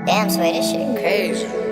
Damn, Sway, this shit crazy.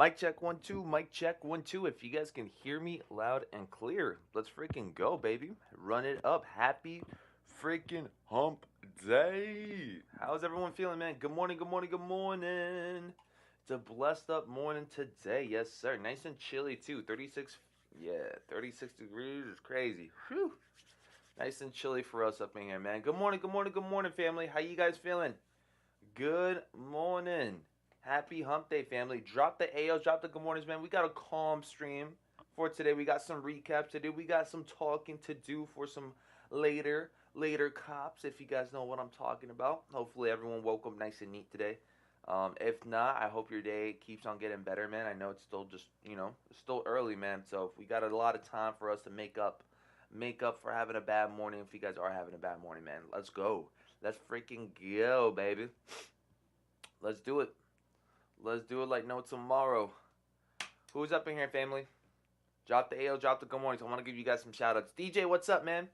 Mic check 1 2. Mic check 1 2. If you guys can hear me loud and clear, let's freaking go, baby. Run it up. Happy freaking hump day. How's everyone feeling, man? Good morning, good morning, good morning. It's a blessed up morning today. Yes, sir. Nice and chilly, too. 36, yeah, 36 degrees is crazy. Whew. Nice and chilly for us up in here, man. Good morning, good morning, good morning, family. How you guys feeling? Good morning. Happy hump day, family. Drop the AO, drop the good mornings, man. We got a calm stream for today. We got some recaps to do. We got some talking to do for some later cops, if you guys know what I'm talking about. Hopefully everyone woke up nice and neat today. If not, I hope your day keeps on getting better, man. I know it's still just, it's still early, man. So we got a lot of time for us to make up for having a bad morning. If you guys are having a bad morning, man, let's go. Let's freaking go, baby. Let's do it. Let's do it like no tomorrow. Who's up in here, family? Drop the AO, drop the good mornings. I want to give you guys some shout outs. DJ, what's up, man?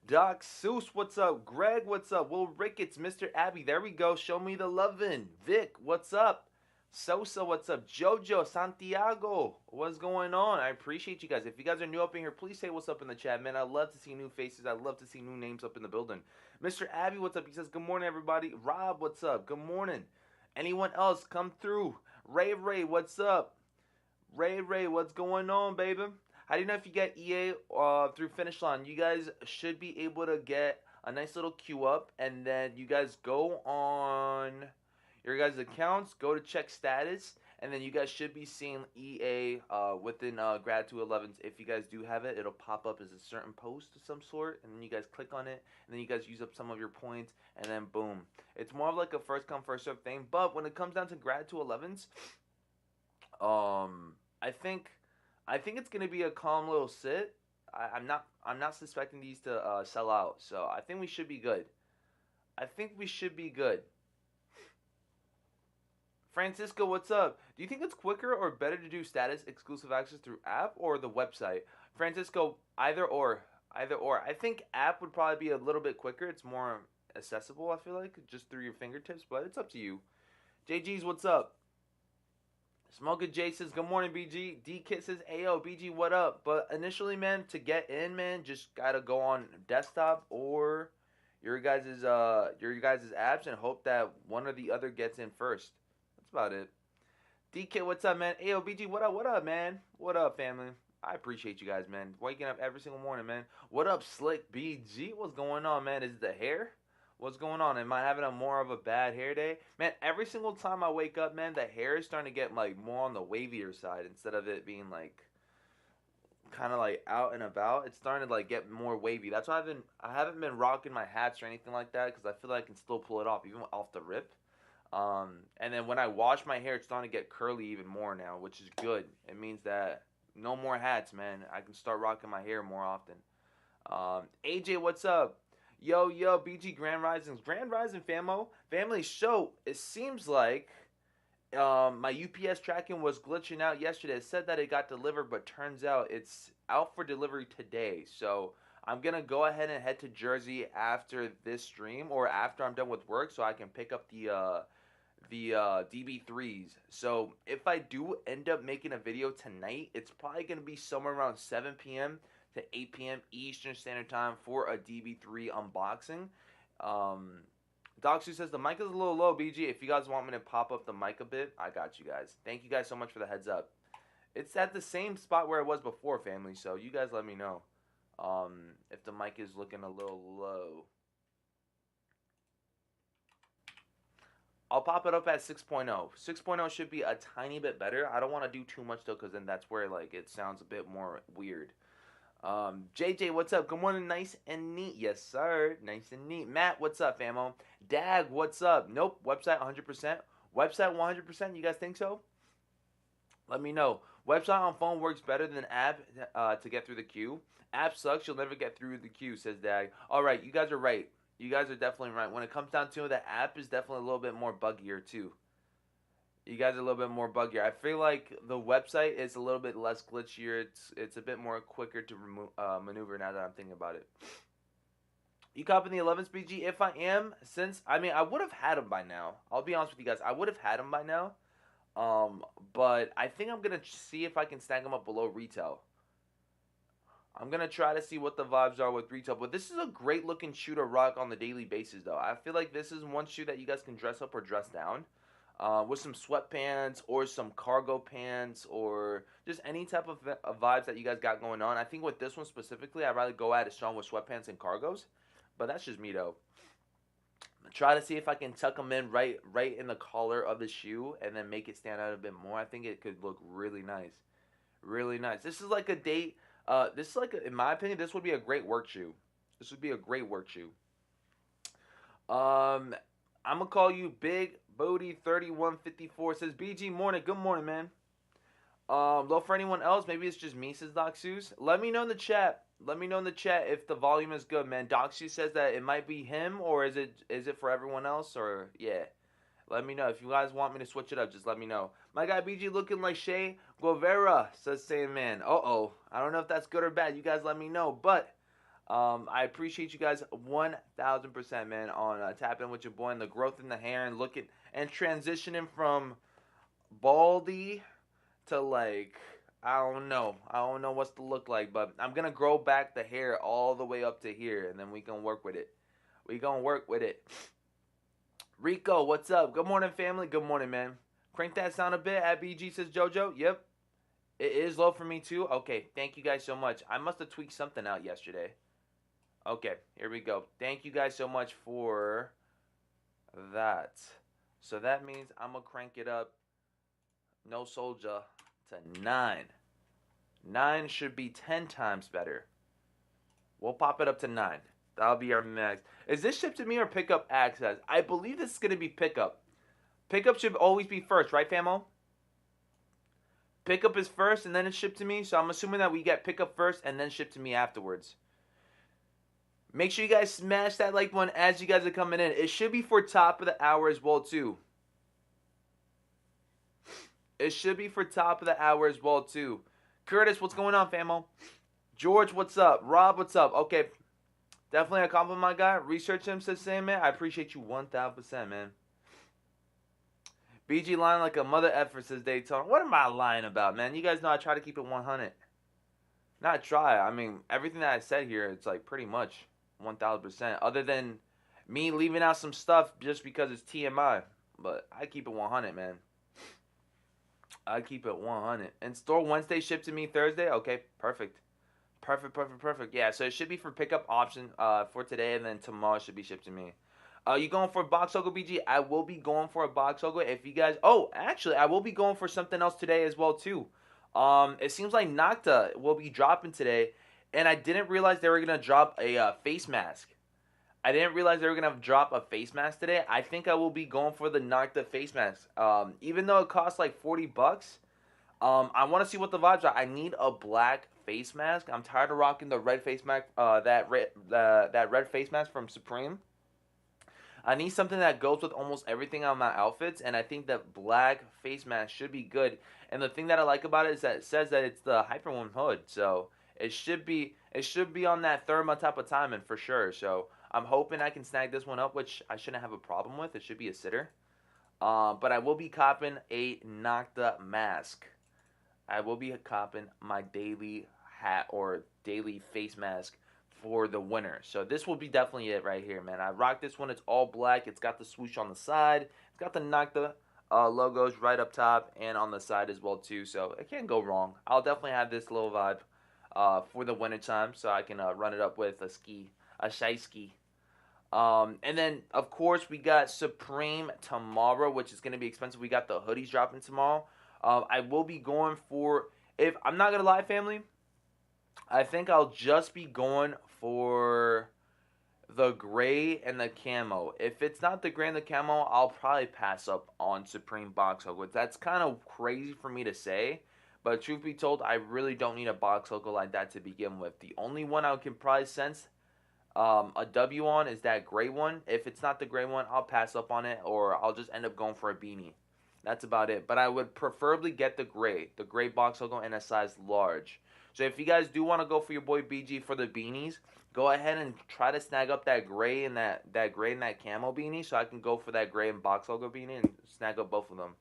Doc Seuss, what's up? Greg, what's up? Will Ricketts, Mr. Abby, there we go. Show me the lovin'. Vic, what's up? Sosa, what's up? Jojo, Santiago, what's going on? I appreciate you guys. If you guys are new up in here, please say what's up in the chat, man. I love to see new faces. I love to see new names up in the building. Mr. Abby, what's up? He says, good morning, everybody. Rob, what's up? Good morning. Anyone else come through? Ray, what's up? Ray, what's going on, baby? How do you know if you get EA through Finish Line? You guys should be able to get a nice little queue up, and then you guys go on your guys' accounts, go to check status, and then you guys should be seeing EA within Gratitude 11s. If you guys do have it, it'll pop up as a certain post of some sort, and then you guys click on it, and then you guys use up some of your points, and then boom. It's more of like a first come first serve thing. But when it comes down to Gratitude 11s, I think it's gonna be a calm little sit. I'm not suspecting these to sell out, so I think we should be good. I think we should be good. Francisco, what's up? Do you think it's quicker or better to do status exclusive access through app or the website? Francisco, either or. Either or. I think app would probably be a little bit quicker. It's more accessible, I feel like, just through your fingertips, but it's up to you. JG's, what's up? Smoking J says, good morning, BG. D Kit says, Ayo, BG, what up? But initially, man, to get in, man, just gotta go on desktop or your guys' apps and hope that one or the other gets in first. That's about it. D Kit, what's up, man? Ayo, BG, what up, man? What up, family? I appreciate you guys, man. Waking up every single morning, man. What up, Slick BG? What's going on, man? Is it the hair? What's going on? Am I having a more of a bad hair day? Man, every single time I wake up, man, the hair is starting to get like more on the wavier side instead of it being like kind of like out and about. It's starting to like get more wavy. That's why I haven't been rocking my hats or anything like that because I feel like I can still pull it off even off the rip. And then when I wash my hair, it's starting to get curly even more now, which is good. It means that no more hats, man. I can start rocking my hair more often. AJ, what's up? Yo, BG Grand Risings. Grand Rising family show. It seems like my UPS tracking was glitching out yesterday. It said that it got delivered, but turns out it's out for delivery today. So I'm going to go ahead and head to Jersey after this stream or after I'm done with work so I can pick up the DB3s. So if I do end up making a video tonight, it's probably going to be somewhere around 7 p.m. to 8 p.m. Eastern Standard Time for a DB3 unboxing. Doxu says the mic is a little low, BG. If you guys want me to pop up the mic a bit, I got you guys. Thank you guys so much for the heads up. It's at the same spot where it was before, family, so you guys let me know if the mic is looking a little low. I'll pop it up at 6.0. 6.0 should be a tiny bit better. I don't want to do too much though, because then that's where like it sounds a bit more weird. JJ, what's up? Good morning, nice and neat. Yes, sir. Nice and neat. Matt, what's up, famo? Dag, what's up? Nope. Website 100%. Website 100%. You guys think so? Let me know. Website on phone works better than app to get through the queue. App sucks. You'll never get through the queue, says Dag. All right. You guys are right. You guys are definitely right. When it comes down to it, the app is definitely a little bit more buggier, too. You guys are a little bit more buggier. I feel like the website is a little bit less glitchier. It's a bit more quicker to maneuver now that I'm thinking about it. You copying the 11s, BG? If I am, I would have had them by now. I'll be honest with you guys. I would have had them by now. But I think I'm gonna see if I can snag them up below retail. I'm gonna try to see what the vibes are with retail. But this is a great looking shoe to rock on the daily basis, though. I feel like this is one shoe that you guys can dress up or dress down. With some sweatpants or some cargo pants or just any type of vibes that you guys got going on. I think with this one specifically, I'd rather go at it strong with sweatpants and cargos. But that's just me, though. Try to see if I can tuck them in right in the collar of the shoe and then make it stand out a bit more. I think it could look really nice. Really nice. This is like a date. This is like, in my opinion, this would be a great work shoe. This would be a great work shoe. I'm gonna call you Big Booty 3154. Says BG morning. Good morning, man. Low for anyone else. Maybe it's just me, says Doc Seuss. Let me know in the chat. Let me know in the chat if the volume is good, man. Doc Seuss says that it might be him, or is it for everyone else, or yeah. Let me know if you guys want me to switch it up. Just let me know. My guy BG looking like Shea Guevara, says same man. I don't know if that's good or bad. You guys let me know, but I appreciate you guys 1,000%, man, on tapping with your boy and the growth in the hair and looking and transitioning from baldy to like I don't know. I don't know what's to look like, but I'm gonna grow back the hair all the way up to here, and then we can work with it. We gonna work with it. Rico, what's up? Good morning, family. Good morning, man. Crank that sound a bit. At BG says JoJo. Yep, it is low for me too. Okay, thank you guys so much. I must have tweaked something out yesterday. Okay, here we go. Thank you guys so much for that. So that means I'm gonna crank it up. No soldier to 9. 9 should be 10 times better. We'll pop it up to 9. That'll be our max. Is this shipped to me or pickup access? I believe this is going to be pickup. Pickup should always be first, right, famo? Pickup is first and then it's shipped to me. So I'm assuming that we get pickup first and then shipped to me afterwards. Make sure you guys smash that like button as you guys are coming in. It should be for top of the hour as well, too. It should be for top of the hour as well, too. Curtis, what's going on, famo? George, what's up? Rob, what's up? Okay. Definitely a compliment, my guy. Research him, says Sam, man. I appreciate you 1,000%, man. BG lying like a mother effer, says Daytona. What am I lying about, man? You guys know I try to keep it 100. Not try. I mean, everything that I said here, it's like pretty much 1,000%. Other than me leaving out some stuff just because it's TMI. But I keep it 100, man. I keep it 100. And store Wednesday, shipped to me Thursday. Okay, perfect. Perfect. Yeah, so it should be for pickup option for today, and then tomorrow should be shipped to me. You going for a box logo, BG? I will be going for a box logo. If you guys... Oh, actually, I will be going for something else today as well, too. It seems like Nocta will be dropping today, and I didn't realize they were going to drop a face mask. I didn't realize they were going to drop a face mask today. I think I will be going for the Nocta face mask. Even though it costs like $40, I want to see what the vibes are. I need a black face mask. I'm tired of rocking the red face mask. That red face mask from Supreme. I need something that goes with almost everything on my outfits, and I think that black face mask should be good. And the thing that I like about it is that it says that it's the Hyper One hood, so it should be on that Therma type of timing for sure. So I'm hoping I can snag this one up, which I shouldn't have a problem with. It should be a sitter. But I will be copping a Nocta mask. I will be copping my daily hat or daily face mask for the winter. So this will be definitely it right here, man. I rock this one. It's all black. It's got the swoosh on the side. It's got the Nocta logos right up top and on the side as well, too. So it can't go wrong. I'll definitely have this little vibe for the winter time so I can run it up with a shy ski. And then, of course, we got Supreme tomorrow, which is going to be expensive. We got the hoodies dropping tomorrow. I will be going for, if I'm not going to lie, family, I think I'll just be going for the gray and the camo. If it's not the gray and the camo, I'll probably pass up on Supreme box logo. That's kind of crazy for me to say, but truth be told, I really don't need a box logo like that to begin with. The only one I can probably sense a W on is that gray one. If it's not the gray one, I'll pass up on it, or I'll just end up going for a beanie. That's about it. But I would preferably get the gray box logo in a size large. So if you guys do want to go for your boy BG for the beanies, go ahead and try to snag up that gray and that camo beanie, so I can go for that gray and box logo beanie and snag up both of them.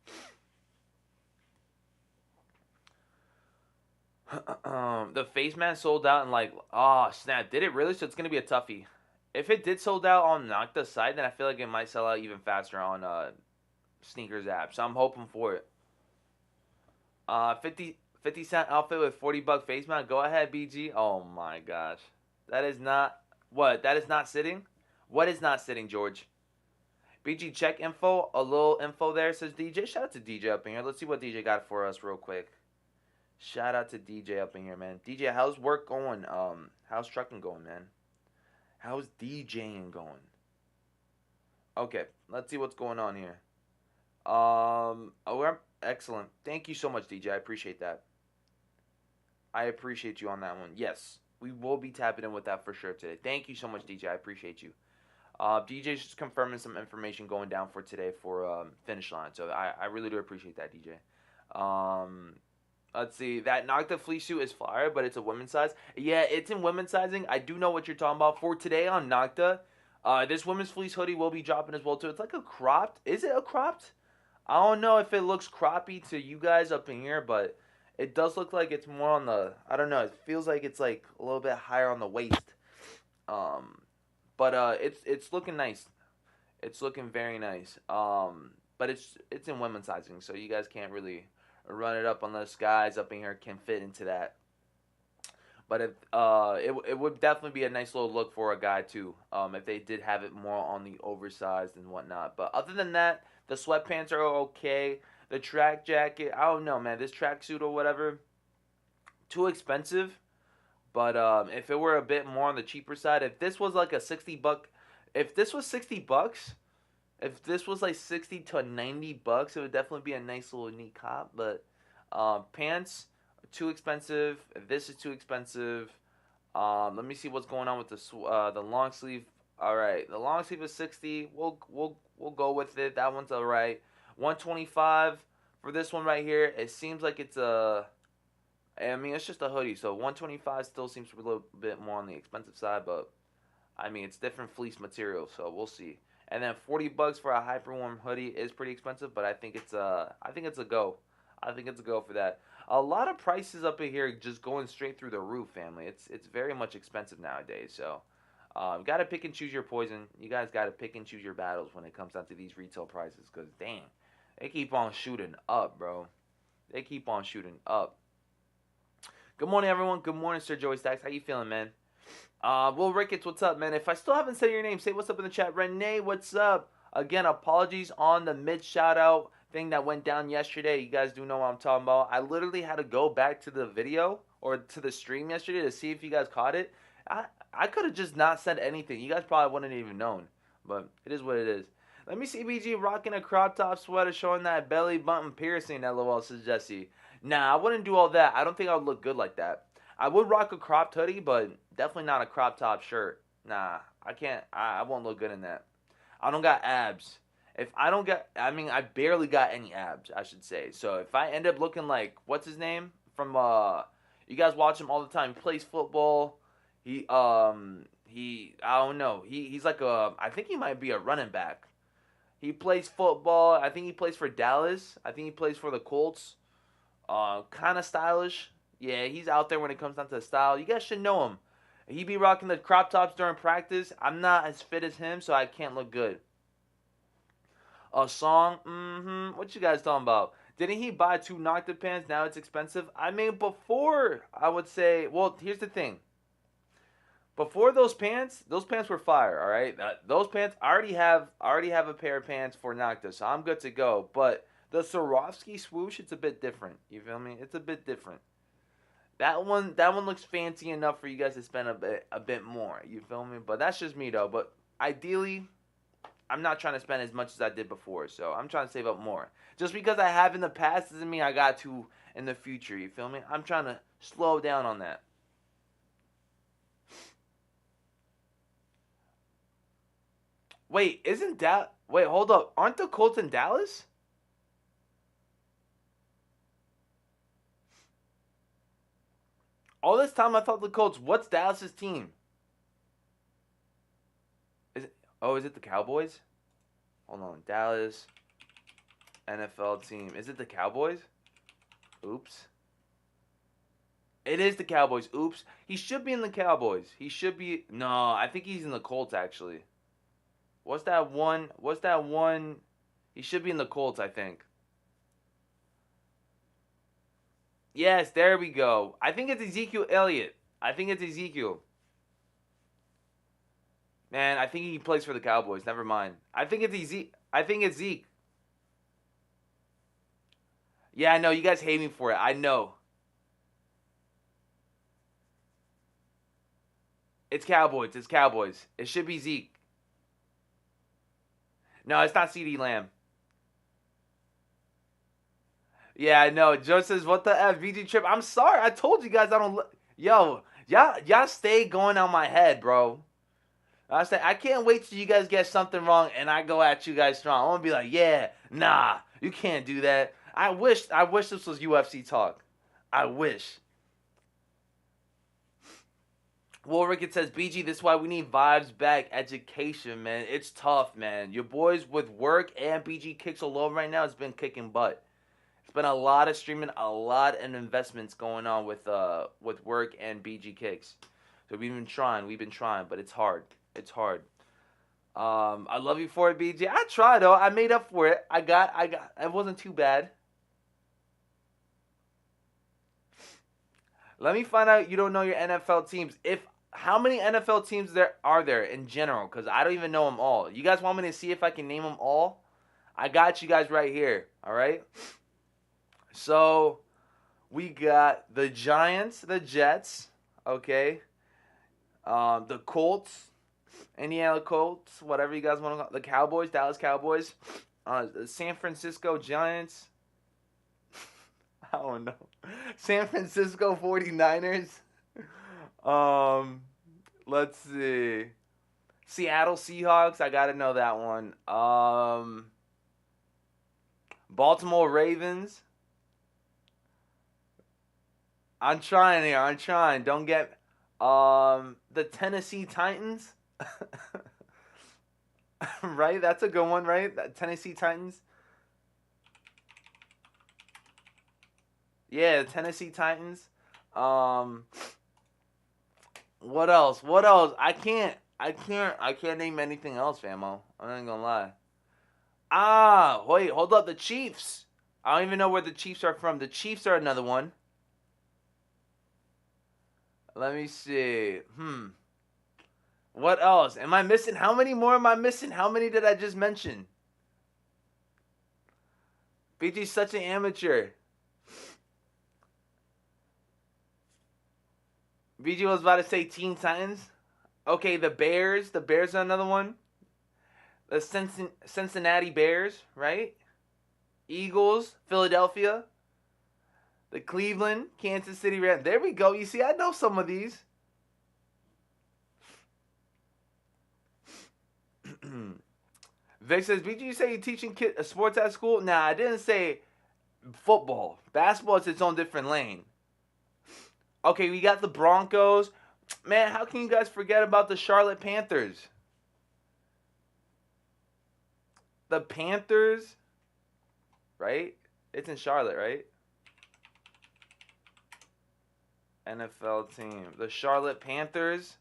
The face man sold out in like, oh snap, did it really? So it's gonna be a toughie. If it did sold out on Nocta side, then I feel like it might sell out even faster on Sneakers app. So I'm hoping for it. 50 cent outfit with $40 face mount. Go ahead, BG. Oh my gosh, that is not what. That is not sitting. What is not sitting, George? BG check info. A little info there says DJ. Shout out to DJ up in here. Let's see what DJ got for us real quick. Shout out to DJ up in here, man. DJ, how's work going? How's trucking going, man? How's DJing going? Okay, let's see what's going on here. Excellent. Thank you so much, DJ. I appreciate that. I appreciate you on that one. Yes, we will be tapping in with that for sure today. Thank you so much, DJ. I appreciate you. DJ's just confirming some information going down for today for finish line. So I really do appreciate that, DJ. Let's see. That Nocta fleece suit is fire, but it's a women's size. Yeah, it's in women's sizing. I do know what you're talking about. For today on Nocta, this women's fleece hoodie will be dropping as well too. It's like a cropped. Is it a cropped? I don't know if it looks croppy to you guys up in here, but it does look like it's more on the. I don't know. It feels like it's like a little bit higher on the waist. Um, but it's looking nice. It's looking very nice. But it's in women's sizing, so you guys can't really run it up unless guys up in here can fit into that. But it would definitely be a nice little look for a guy too. If they did have it more on the oversized and whatnot. But other than that, the sweatpants are okay. The track jacket, I don't know, man. This tracksuit or whatever, too expensive. But if it were a bit more on the cheaper side, if this was like a $60, if this was $60, if this was like 60 to 90 bucks, it would definitely be a nice little neat cop. But pants too expensive. This is too expensive. Let me see what's going on with the long sleeve. All right, the long sleeve is 60. We'll go with it. That one's all right. 125 for this one right here. It seems like it's a. I mean, it's just a hoodie, so 125 still seems a little bit more on the expensive side, but I mean, it's different fleece material, so we'll see. And then $40 for a hyper warm hoodie is pretty expensive, but I think it's a go. I think it's a go for that. A lot of prices up in here just going straight through the roof, family. It's very much expensive nowadays, so got to pick and choose your poison. You guys got to pick and choose your battles when it comes down to these retail prices, because dang, they keep on shooting up, bro. They keep on shooting up. Good morning, everyone. Good morning, Sir Joey Stacks. How you feeling, man? Will Ricketts, what's up, man? If I still haven't said your name, say what's up in the chat. Renee, what's up? Again, apologies on the mid shout out thing that went down yesterday. You guys do know what I'm talking about. I literally had to go back to the video or to the stream yesterday to see if you guys caught it. I could have just not said anything. You guys probably wouldn't have even known. But it is what it is. Let me see BG rocking a crop top sweater showing that belly button piercing, LOL, says Jesse. Nah, I wouldn't do all that. I don't think I would look good like that. I would rock a cropped hoodie, but definitely not a crop top shirt. Nah, I can't. I won't look good in that. I don't got abs. If I don't get, I mean, I barely got any abs, I should say. So if I end up looking like, what's his name? From, you guys watch him all the time. He plays football. I don't know. He's like I think he might be a running back. He plays football. I think he plays for Dallas. I think he plays for the Colts. Kind of stylish. Yeah, he's out there when it comes down to style. You guys should know him. He be rocking the crop tops during practice. I'm not as fit as him, so I can't look good. A song? What you guys talking about? Didn't he buy 2 Nocta pants? Now it's expensive. I mean, before, I would say, well, here's the thing. Before those pants were fire, all right? Those pants, I already have a pair of pants for Nocta, so I'm good to go. But the Swarovski swoosh, it's a bit different. You feel me? It's a bit different. That one looks fancy enough for you guys to spend a bit more. You feel me? But that's just me though. But ideally, I'm not trying to spend as much as I did before. So I'm trying to save up more. Just because I have in the past doesn't mean I got to in the future. You feel me? I'm trying to slow down on that. Wait, wait, hold up. Aren't the Colts in Dallas? All this time I thought the Colts. What's Dallas's team? Is it the Cowboys? Hold on. Dallas NFL team. Is it the Cowboys? Oops. It is the Cowboys. Oops. He should be in the Cowboys. He should be. No, I think he's in the Colts, actually. What's that one? What's that one? He should be in the Colts, I think. Yes, there we go. I think it's Ezekiel Elliott. I think it's Ezekiel. Man, I think he plays for the Cowboys. Never mind. I think it's Zeke. Yeah, I know. You guys hate me for it. I know. It's Cowboys. It's Cowboys. It should be Zeke. No, it's not CeeDee Lamb. Yeah, I know. Joe says, "What the F, VG Trip?" I'm sorry. I told you guys I don't. Yo, y'all stay going on my head, bro. I can't wait till you guys get something wrong and I go at you guys strong. I'm gonna be like, yeah, nah, you can't do that. I wish this was UFC talk. I wish. Well, Rickett says, BG, this is why we need vibes back. Education, man. It's tough, man. Your boys with work and BG Kicks alone right now has been kicking butt. It's been a lot of streaming, a lot of investments going on with work and BG Kicks. So we've been trying, but it's hard. It's hard. I love you for it, BG. I tried though. I made up for it. I got. It wasn't too bad. Let me find out. You don't know your NFL teams. How many NFL teams there are there in general? Because I don't even know them all. You guys want me to see if I can name them all? I got you guys right here. All right. So we got the Giants, the Jets. Okay. The Colts. Indiana Colts, whatever you guys want to call it. The Cowboys, Dallas Cowboys, the San Francisco Giants. I don't know. San Francisco 49ers. Let's see. Seattle Seahawks, I got to know that one. Baltimore Ravens. I'm trying here. I'm trying. Don't get the Tennessee Titans. Right? That's a good one, right? That Tennessee Titans. Yeah, Tennessee Titans. What else? What else? I can't name anything else, famo. I ain't gonna lie. Wait, hold up. The Chiefs. I don't even know where the Chiefs are from. The Chiefs are another one. Let me see. What else? Am I missing? How many more am I missing? How many did I just mention? BG's such an amateur. BG was about to say Teen Titans. Okay, the Bears. The Bears are another one. The Cincinnati Bears, right? Eagles, Philadelphia. The Cleveland, Kansas City Rams. There we go. You see, I know some of these. Vic says, BG, you say you're teaching sports at school? Nah, I didn't say football. Basketball is its own different lane. Okay, we got the Broncos. Man, how can you guys forget about the Charlotte Panthers? The Panthers, right? It's in Charlotte, right? NFL team. The Charlotte Panthers.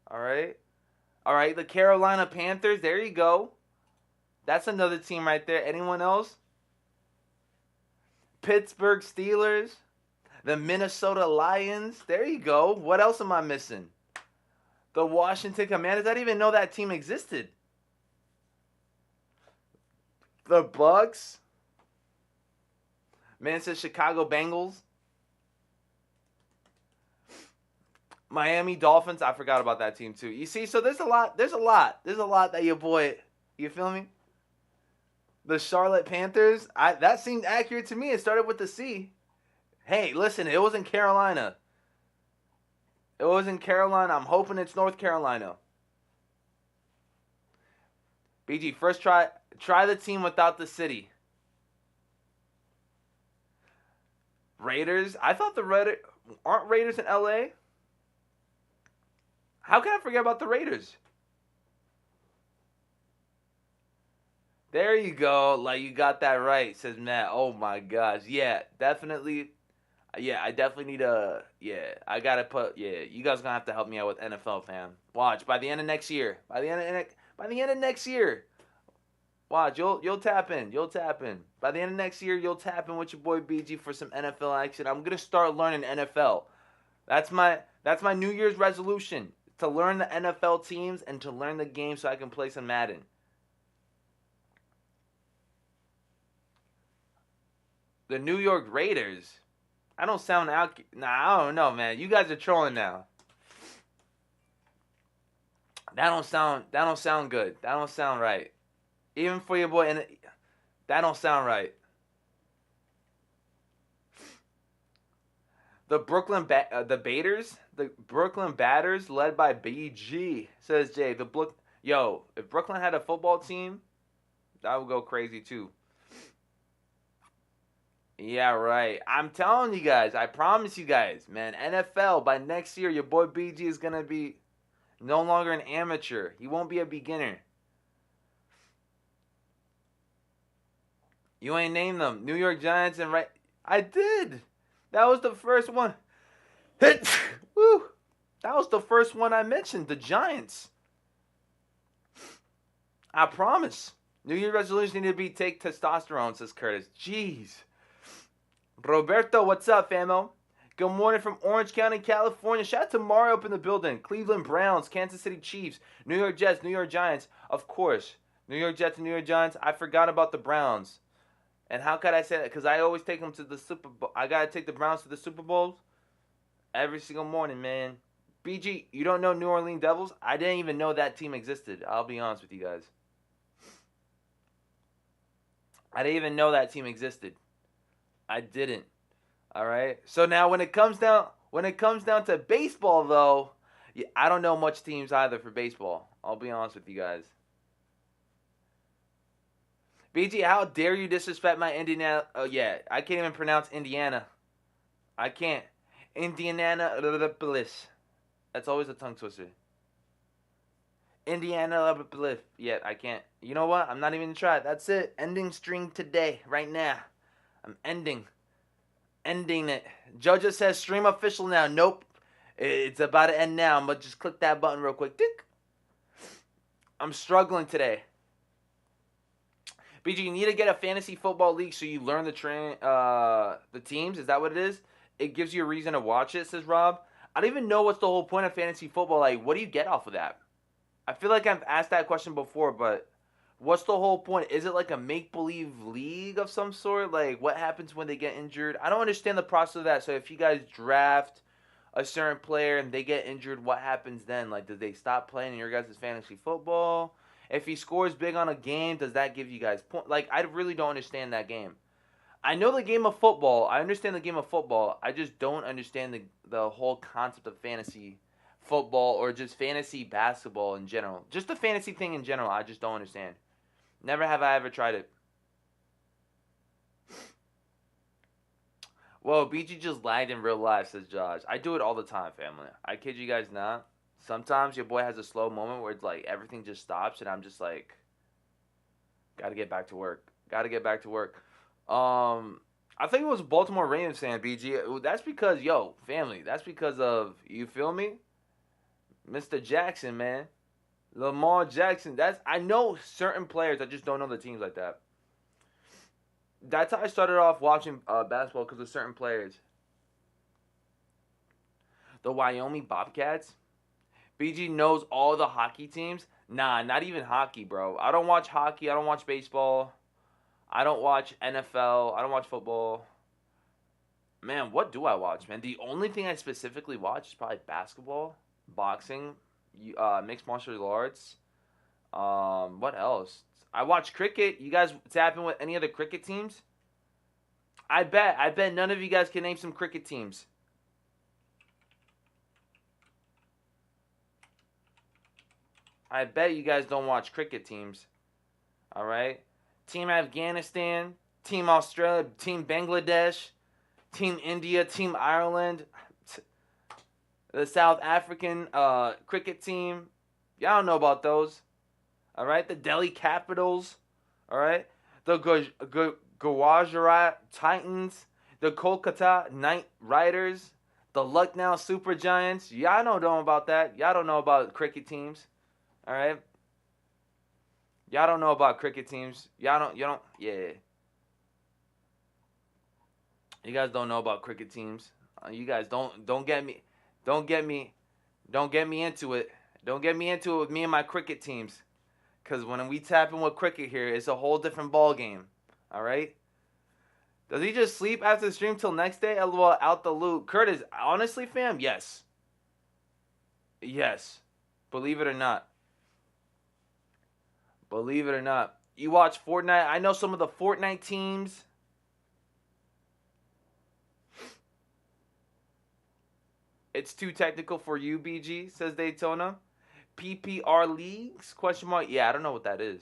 All right. All right, the Carolina Panthers. There you go. That's another team right there. Anyone else? Pittsburgh Steelers. The Minnesota Lions. There you go. What else am I missing? The Washington Commanders. I didn't even know that team existed. The Bucks. Man, it says Chicago Bengals. Miami Dolphins. I forgot about that team too. You see, so there's a lot that your boy, you feel me? The Charlotte Panthers. That seemed accurate to me. It started with the C. Hey, listen, it was in Carolina. It was in Carolina. I'm hoping it's North Carolina. BG, first try the team without the city. Raiders. I thought the Raiders aren't Raiders in LA. How can I forget about the Raiders? There you go. Like, you got that right, says Matt. Oh my gosh. Yeah, definitely. Yeah, I definitely need a. Yeah, I gotta put. Yeah, you guys gonna have to help me out with NFL, fam. Watch by the end of next year. By the end of next year. Watch, you'll tap in. You'll tap in. By the end of next year, you'll tap in with your boy BG for some NFL action. I'm gonna start learning NFL. That's my New Year's resolution to learn the NFL teams and to learn the game so I can play some Madden. The New York Raiders. I don't sound out. Nah, I don't know, man. You guys are trolling now. That don't sound good. That don't sound right. Even for your boy, and that don't sound right. The Baiters, the Brooklyn Batters, led by BG, says Jay. If Brooklyn had a football team, that would go crazy too. Yeah, right. I'm telling you guys. I promise you guys, man. NFL by next year, your boy BG is gonna be no longer an amateur. He won't be a beginner. You ain't named them. New York Giants and right. I did. That was the first one. Woo. That was the first one I mentioned. The Giants. I promise. New Year's resolution need to be take testosterone, says Curtis. Jeez. Roberto, what's up, famo? Good morning from Orange County, California. Shout out to Mario up in the building. Cleveland Browns, Kansas City Chiefs, New York Jets, New York Giants. Of course. New York Jets and New York Giants. I forgot about the Browns. And how could I say that? Because I always take them to the Super Bowl. I got to take the Browns to the Super Bowls every single morning, man. BG, you don't know New Orleans Devils? I didn't even know that team existed. I'll be honest with you guys. I didn't even know that team existed. I didn't. All right. So now when it comes down to baseball though, I don't know much teams either for baseball. I'll be honest with you guys. BG, how dare you disrespect my Indiana? Oh yeah, I can't even pronounce Indiana. I can't. Indianapolis. That's always a tongue twister. Indianapolis. Yeah, I can't. You know what? I'm not even gonna try. That's it. Ending string today, right now. I'm ending it. Jojo says stream official now. Nope. It's about to end now. I'm gonna just click that button real quick. Tick. I'm struggling today. BG, you need to get a fantasy football league so you learn the teams. Is that what it is? It gives you a reason to watch it, says Rob. I don't even know what's the whole point of fantasy football. Like, what do you get off of that? I feel like I've asked that question before, but what's the whole point? Is it like a make-believe league of some sort? Like, what happens when they get injured? I don't understand the process of that. So if you guys draft a certain player and they get injured, what happens then? Like, do they stop playing in your guys' fantasy football? If he scores big on a game, does that give you guys point? Like, I really don't understand that game. I know the game of football. I understand the game of football. I just don't understand the whole concept of fantasy football or just fantasy basketball in general. Just the fantasy thing in general, I just don't understand. Never have I ever tried it. Whoa, BG just lagged in real life, says Josh. I do it all the time, family. I kid you guys not. Sometimes your boy has a slow moment where it's like everything just stops and I'm just like, gotta get back to work. Gotta get back to work. I think it was Baltimore Ravens fan, BG. That's because, family, that's because of, you feel me? Mr. Jackson, man. Lamar Jackson. I know certain players. I just don't know the teams like that. That's how I started off watching basketball because of certain players. The Wyoming Bobcats. BG knows all the hockey teams. Nah, not even hockey, bro. I don't watch hockey. I don't watch baseball. I don't watch NFL. I don't watch football. Man, what do I watch, man? The only thing I specifically watch is probably basketball, boxing, mixed martial arts. What else? I watch cricket. You guys tapping with any other cricket teams? I bet none of you guys can name some cricket teams. I bet you guys don't watch cricket teams. All right? Team Afghanistan, Team Australia, Team Bangladesh, Team India, Team Ireland, the South African cricket team. Y'all don't know about those. All right? The Delhi Capitals. All right? The Gujarat Titans. the Kolkata Knight Riders, the Lucknow Super Giants. Y'all don't know about that. Y'all don't know about cricket teams. All right. Y'all don't know about cricket teams. Yeah. You guys don't know about cricket teams. You guys don't get me, don't get me, don't get me into it. Don't get me into it with me and my cricket teams. Cause when we tap in with cricket here, it's a whole different ball game. All right. Does he just sleep after the stream till next day? LOL, out the loop. Curtis, honestly, fam, yes. Yes. Believe it or not. Believe it or not. You watch Fortnite. I know some of the Fortnite teams. It's too technical for you, BG, says Daytona. PPR leagues? Question mark. Yeah, I don't know what that is.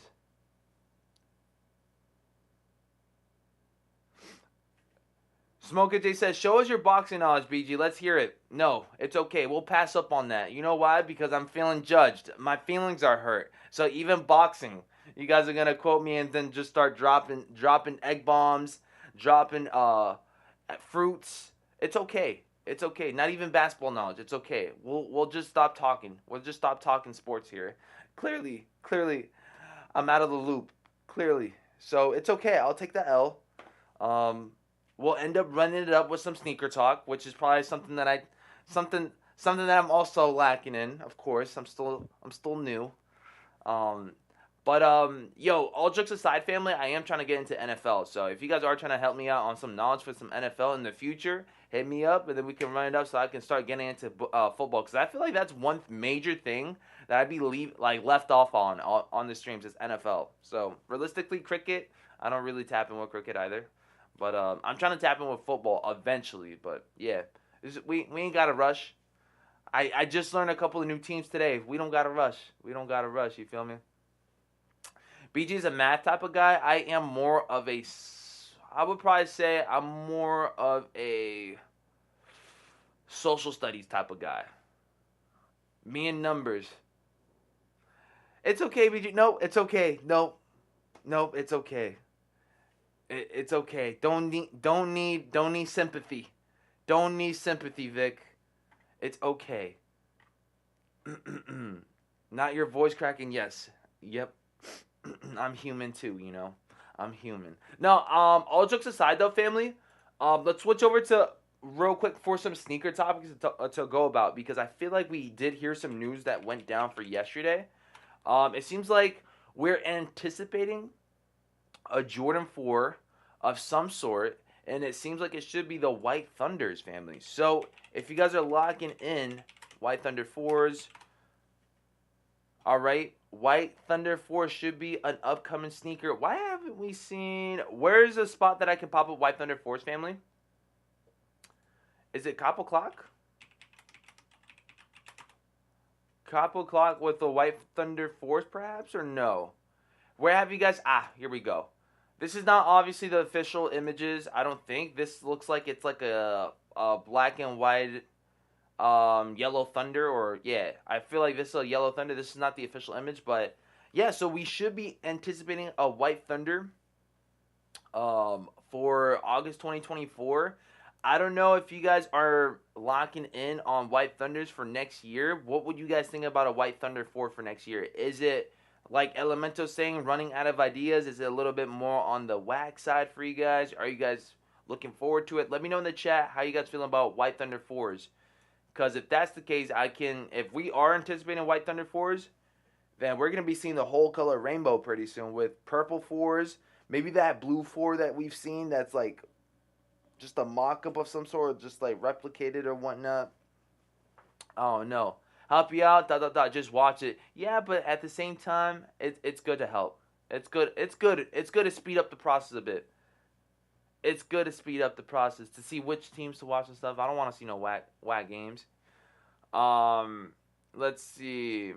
Smoker J says, show us your boxing knowledge, BG. Let's hear it. No, it's okay. We'll pass up on that. You know why? Because I'm feeling judged. My feelings are hurt. So even boxing, you guys are gonna quote me and then just start dropping egg bombs, dropping fruits. It's okay. It's okay. Not even basketball knowledge. It's okay. We'll just stop talking. We'll just stop talking sports here. Clearly, I'm out of the loop. Clearly. So it's okay. I'll take the L. We'll end up running it up with some sneaker talk, which is probably something that I'm also lacking in. Of course, I'm still new. Yo, all jokes aside, family, I am trying to get into NFL. So if you guys are trying to help me out on some knowledge for some NFL in the future, hit me up and then we can run it up so I can start getting into football. Because I feel like that's one major thing that I'd be left off on the streams is NFL. So realistically, cricket, I don't really tap in with cricket either. But I'm trying to tap in with football eventually. But yeah, we ain't got to rush. I just learned a couple of new teams today. We don't got to rush. You feel me? BG's a math type of guy. I am more of a, I would probably say I'm more of a social studies type of guy. Me and numbers. It's okay, BG. No, it's okay. No, it's okay. It's okay. Don't need sympathy. Don't need sympathy, Vic. It's okay. Not your voice cracking. Yes. Yep. I'm human too, you know. I'm human. No, all jokes aside though, family, let's switch over to real quick for some sneaker topics to go about because I feel like we did hear some news that went down for yesterday. It seems like we're anticipating a Jordan 4 of some sort, and it seems like it should be the White Thunders, family. So if you guys are locking in White Thunder 4s, all right, White Thunder 4 should be an upcoming sneaker. Why haven't we seen... Where's a spot that I can pop up White Thunder 4s, family? Is it Couple Clock? Couple Clock with the White Thunder 4s, perhaps, or no? Where have you guys... here we go. This is not obviously the official images, I don't think. This looks like it's like a black and white... Yellow Thunder, or yeah, I feel like this is a Yellow Thunder. This is not the official image, but yeah, so we should be anticipating a White Thunder for August 2024. I don't know if you guys are locking in on White Thunders for next year. What would you guys think about a White Thunder 4 for next year? Is it like Elemento saying running out of ideas? Is it a little bit more on the whack side for you guys? Are you guys looking forward to it? Let me know in the chat how you guys feeling about White Thunder 4s. Because if that's the case, if we are anticipating White Thunder 4s, then we're going to be seeing the whole color rainbow pretty soon with purple 4s. Maybe that blue 4 that we've seen that's like just a mock-up of some sort, just like replicated or whatnot. Oh, no. Help you out, just watch it. Yeah, but at the same time, it's good to help. It's good to speed up the process a bit. It's good to speed up the process to see which teams to watch and stuff. I don't want to see no whack games. Let's see.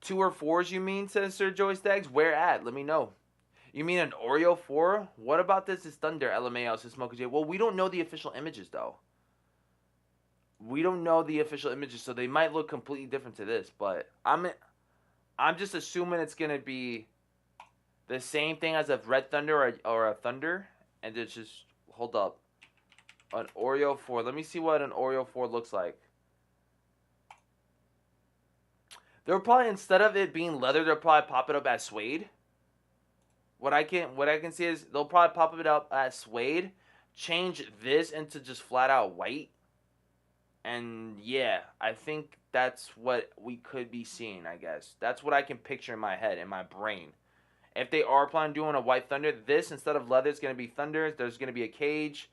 2 or 4s, you mean, says Sir Joey Staggs? Where at? Let me know. You mean an Oreo 4? What about this is Thunder, LMAO, says Smoker J? Well, we don't know the official images, though. We don't know the official images, so they might look completely different to this. But I'm just assuming it's going to be the same thing as a Red Thunder or a Thunder. And it's just, hold up. An Oreo 4. Let me see what an Oreo 4 looks like. They'll probably, instead of it being leather, they'll probably pop it up as suede. What I can see is they'll probably pop it up as suede, change this into just flat out white. And yeah, I think that's what we could be seeing, I guess. That's what I can picture in my head, in my brain. If they are planning on doing a white Thunder, this instead of leather is going to be Thunder. There's going to be a cage,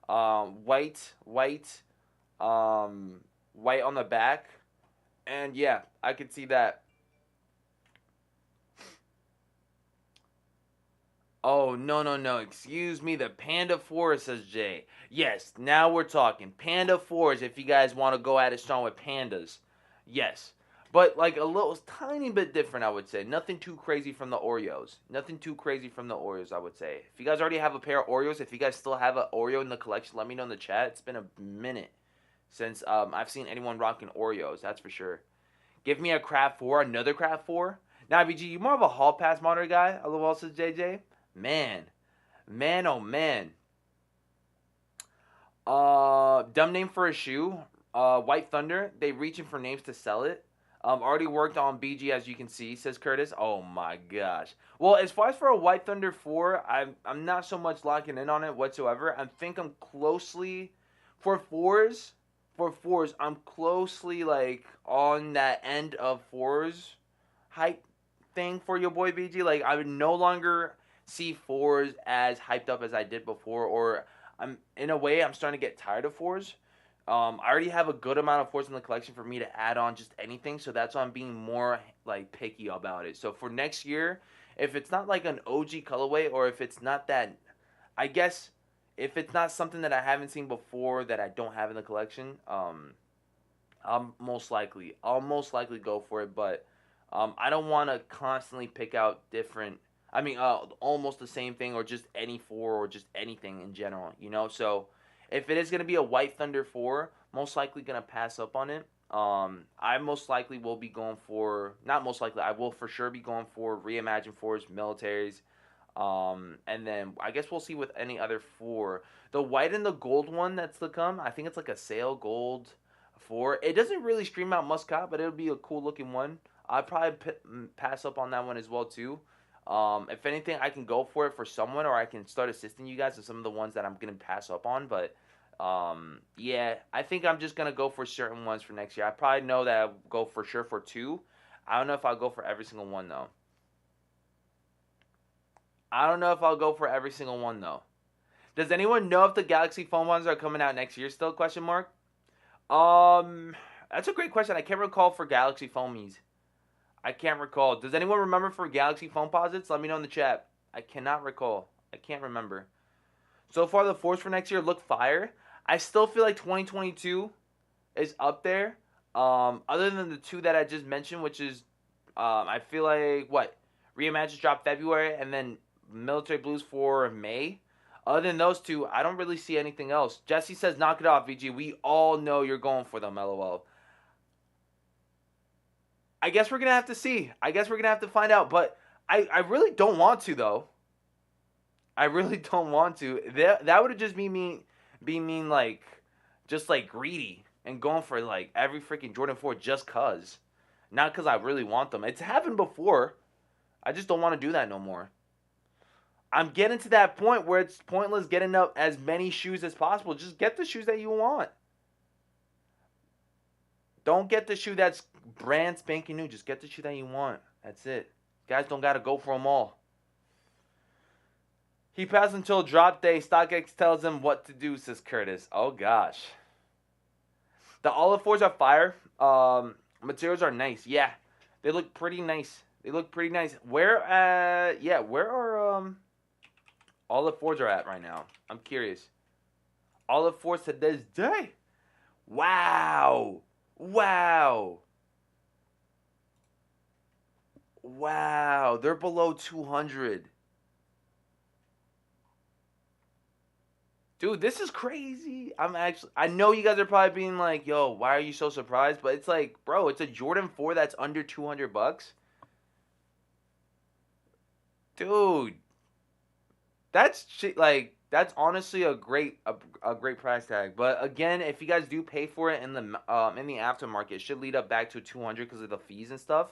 white, white on the back, and yeah, I could see that. Oh, no, no, no. Excuse me. The Panda 4, says Jay. Yes, now we're talking. Panda 4s, if you guys want to go at it strong with pandas. Yes. But, like, a little, tiny bit different, I would say. Nothing too crazy from the Oreos. Nothing too crazy from the Oreos, I would say. If you guys already have a pair of Oreos, if you guys still have an Oreo in the collection, let me know in the chat. It's been a minute since I've seen anyone rocking Oreos, that's for sure. Give me a Craft 4, another Craft 4. Now, BG, you more of a Hall Pass monitor guy, LOL, says JJ. Man, oh man. Dumb name for a shoe. White Thunder. They reaching for names to sell it. Already worked on BG, as you can see, says Curtis. Oh my gosh. Well, as far as for a White Thunder 4, I'm not so much locking in on it whatsoever. I think I'm closely for fours. I'm closely like on that end of fours hype thing for your boy BG. Like I would no longer see fours as hyped up as I did before, or I'm in a way I'm starting to get tired of fours. I already have a good amount of fours in the collection for me to add on just anything, so that's why I'm being more like picky about it. So for next year, if it's not like an OG colorway, or if it's not that, I guess if it's not something that I haven't seen before that I don't have in the collection, I'll most likely go for it. But I don't want to constantly pick out different. I mean, almost the same thing, or just any 4, or just anything in general, you know. So if it is gonna be a White Thunder 4, most likely gonna pass up on it. I most likely will be going for, not most likely, I will for sure be going for Reimagine 4s, militaries. And then I guess we'll see with any other 4. The white and the gold one that's to come, I think it's like a Sail Gold 4. It doesn't really scream out Muscat, but it'll be a cool looking one. I'd probably pass up on that one as well too. If anything, I can go for it for someone, or I can start assisting you guys with some of the ones that I'm gonna pass up on. But yeah, I think I'm just gonna go for certain ones for next year. I probably know that I'll go for sure for 2. I don't know if I'll go for every single one though. Does anyone know if the Galaxy phone ones are coming out next year still? Question mark. That's a great question. I can't recall for Galaxy Foamies. I can't recall. Does anyone remember for Galaxy Phone Posits? Let me know in the chat. I cannot recall. I can't remember. So far, the 4s for next year look fire. I still feel like 2022 is up there. Other than the 2 that I just mentioned, which is, I feel like, Reimagine dropped February, and then Military Blues for May. Other than those 2, I don't really see anything else. Jesse says, knock it off, VG. We all know you're going for them, LOL. I guess we're going to have to see. I guess we're going to have to find out. But I really don't want to, though. I really don't want to. That would just be mean like, just like greedy and going for like every freaking Jordan 4 just cuz. Not because I really want them. It's happened before. I just don't want to do that no more. I'm getting to that point where it's pointless getting up as many shoes as possible. Just get the shoes that you want. Don't get the shoe that's brand spanking new. Just get the shoe that you want. That's it. Guys don't got to go for them all. He passed until drop day. StockX tells him what to do, says Curtis. Oh, gosh. The Olive 4s are fire. Materials are nice. Yeah. They look pretty nice. Where are Olive 4s are at right now? I'm curious. Olive 4s to this day. Wow. They're below 200. Dude, this is crazy. I know you guys are probably being like, yo, why are you so surprised? But it's like, bro, it's a Jordan 4 that's under $200. Dude. That's shit, like, That's honestly a great price tag. But again, if you guys do pay for it in the aftermarket, it should lead up back to 200 because of the fees and stuff.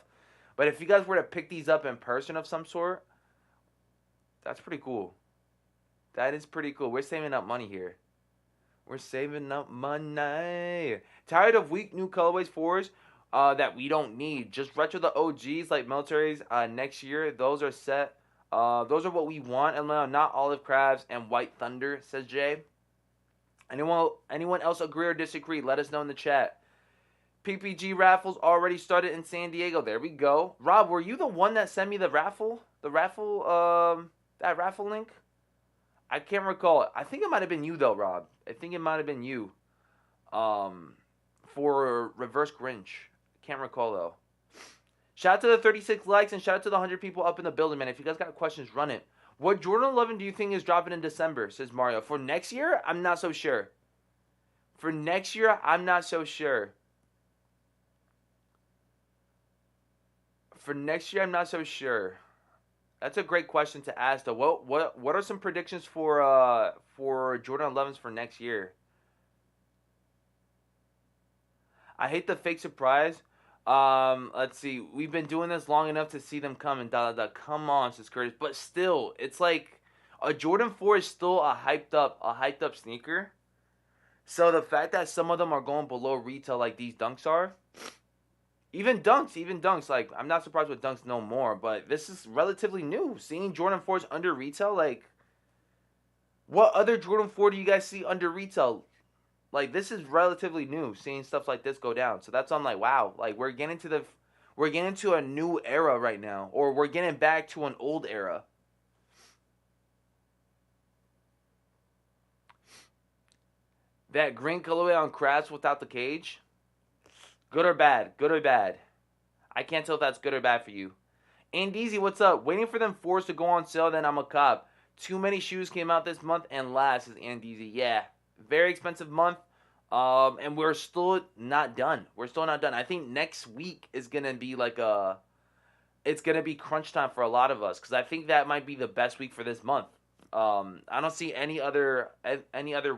But if you guys were to pick these up in person of some sort, that's pretty cool. That is pretty cool. We're saving up money here. We're saving up money. Tired of weak new colorways fours that we don't need. Just retro the OGs like militaries next year. Those are set. Those are what we want. And not olive crabs and white thunder, says Jay. Anyone else agree or disagree? Let us know in the chat. PPG raffles already started in San Diego. There we go. Rob, were you the one that sent me the raffle? That raffle link? I can't recall it. I think it might have been you though, Rob. I think it might have been you. For Reverse Grinch. Can't recall though. Shout out to the 36 likes and shout out to the 100 people up in the building, man. If you guys got questions, run it. What Jordan 11 do you think is dropping in December? Says Mario. For next year, I'm not so sure. For next year, I'm not so sure. For next year, I'm not so sure. That's a great question to ask, though. What are some predictions for Jordan 11s for next year? I hate the fake surprise. Let's see. We've been doing this long enough to see them come and Come on, says Curtis. But still, it's like a Jordan 4 is still a hyped up sneaker. So the fact that some of them are going below retail like these dunks are, even dunks, like, I'm not surprised with dunks no more, but this is relatively new. Seeing Jordan 4s under retail, like, what other Jordan 4 do you guys see under retail? Like, this is relatively new, seeing stuff like this go down. So that's, I'm like, wow, like, we're getting into a new era right now, or we're getting back to an old era. That green colorway on Crabs without the cage, good or bad? Good or bad? I can't tell if that's good or bad for you. And Easy, what's up? Waiting for them fours to go on sale, then I'm a cop. Too many shoes came out this month and last, is Andeezy. Yeah, very expensive month. And we're still not done. I think next week is gonna be it's gonna be crunch time for a lot of us because I think that might be the best week for this month. I don't see any other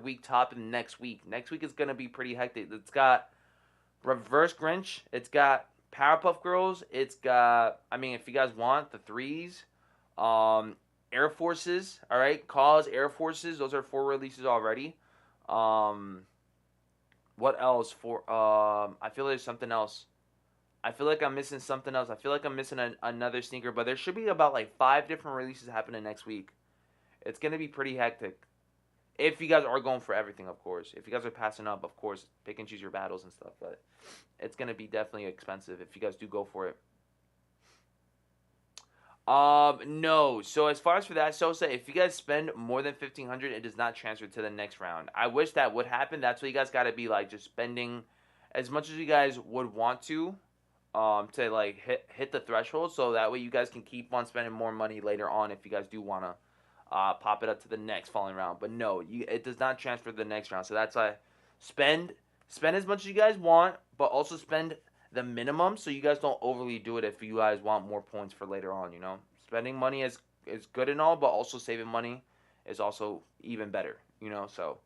week topping next week. Next week is gonna be pretty hectic. It's got Reverse Grinch. It's got Powerpuff Girls. It's got, I mean, if you guys want the threes, Air Forces. All right, Cause Air Forces. Those are 4 releases already. What else for? I feel like there's something else. I feel like I'm missing something else. I feel like I'm missing another sneaker, but there should be about like 5 different releases happening next week. It's gonna be pretty hectic. If you guys are going for everything, of course. If you guys are passing up, of course, pick and choose your battles and stuff. But it's gonna be definitely expensive if you guys do go for it. No. So as far as for that, Sosa, if you guys spend more than 1,500, it does not transfer to the next round. I wish that would happen. That's what you guys got to be like, just spending as much as you guys would want to like hit the threshold, so that way you guys can keep on spending more money later on if you guys do wanna pop it up to the next following round. But no, it does not transfer to the next round. So that's why spend as much as you guys want, but also spend the minimum so you guys don't overly do it if you guys want more points for later on, you know? Spending money is good and all, but also saving money is also even better, you know? So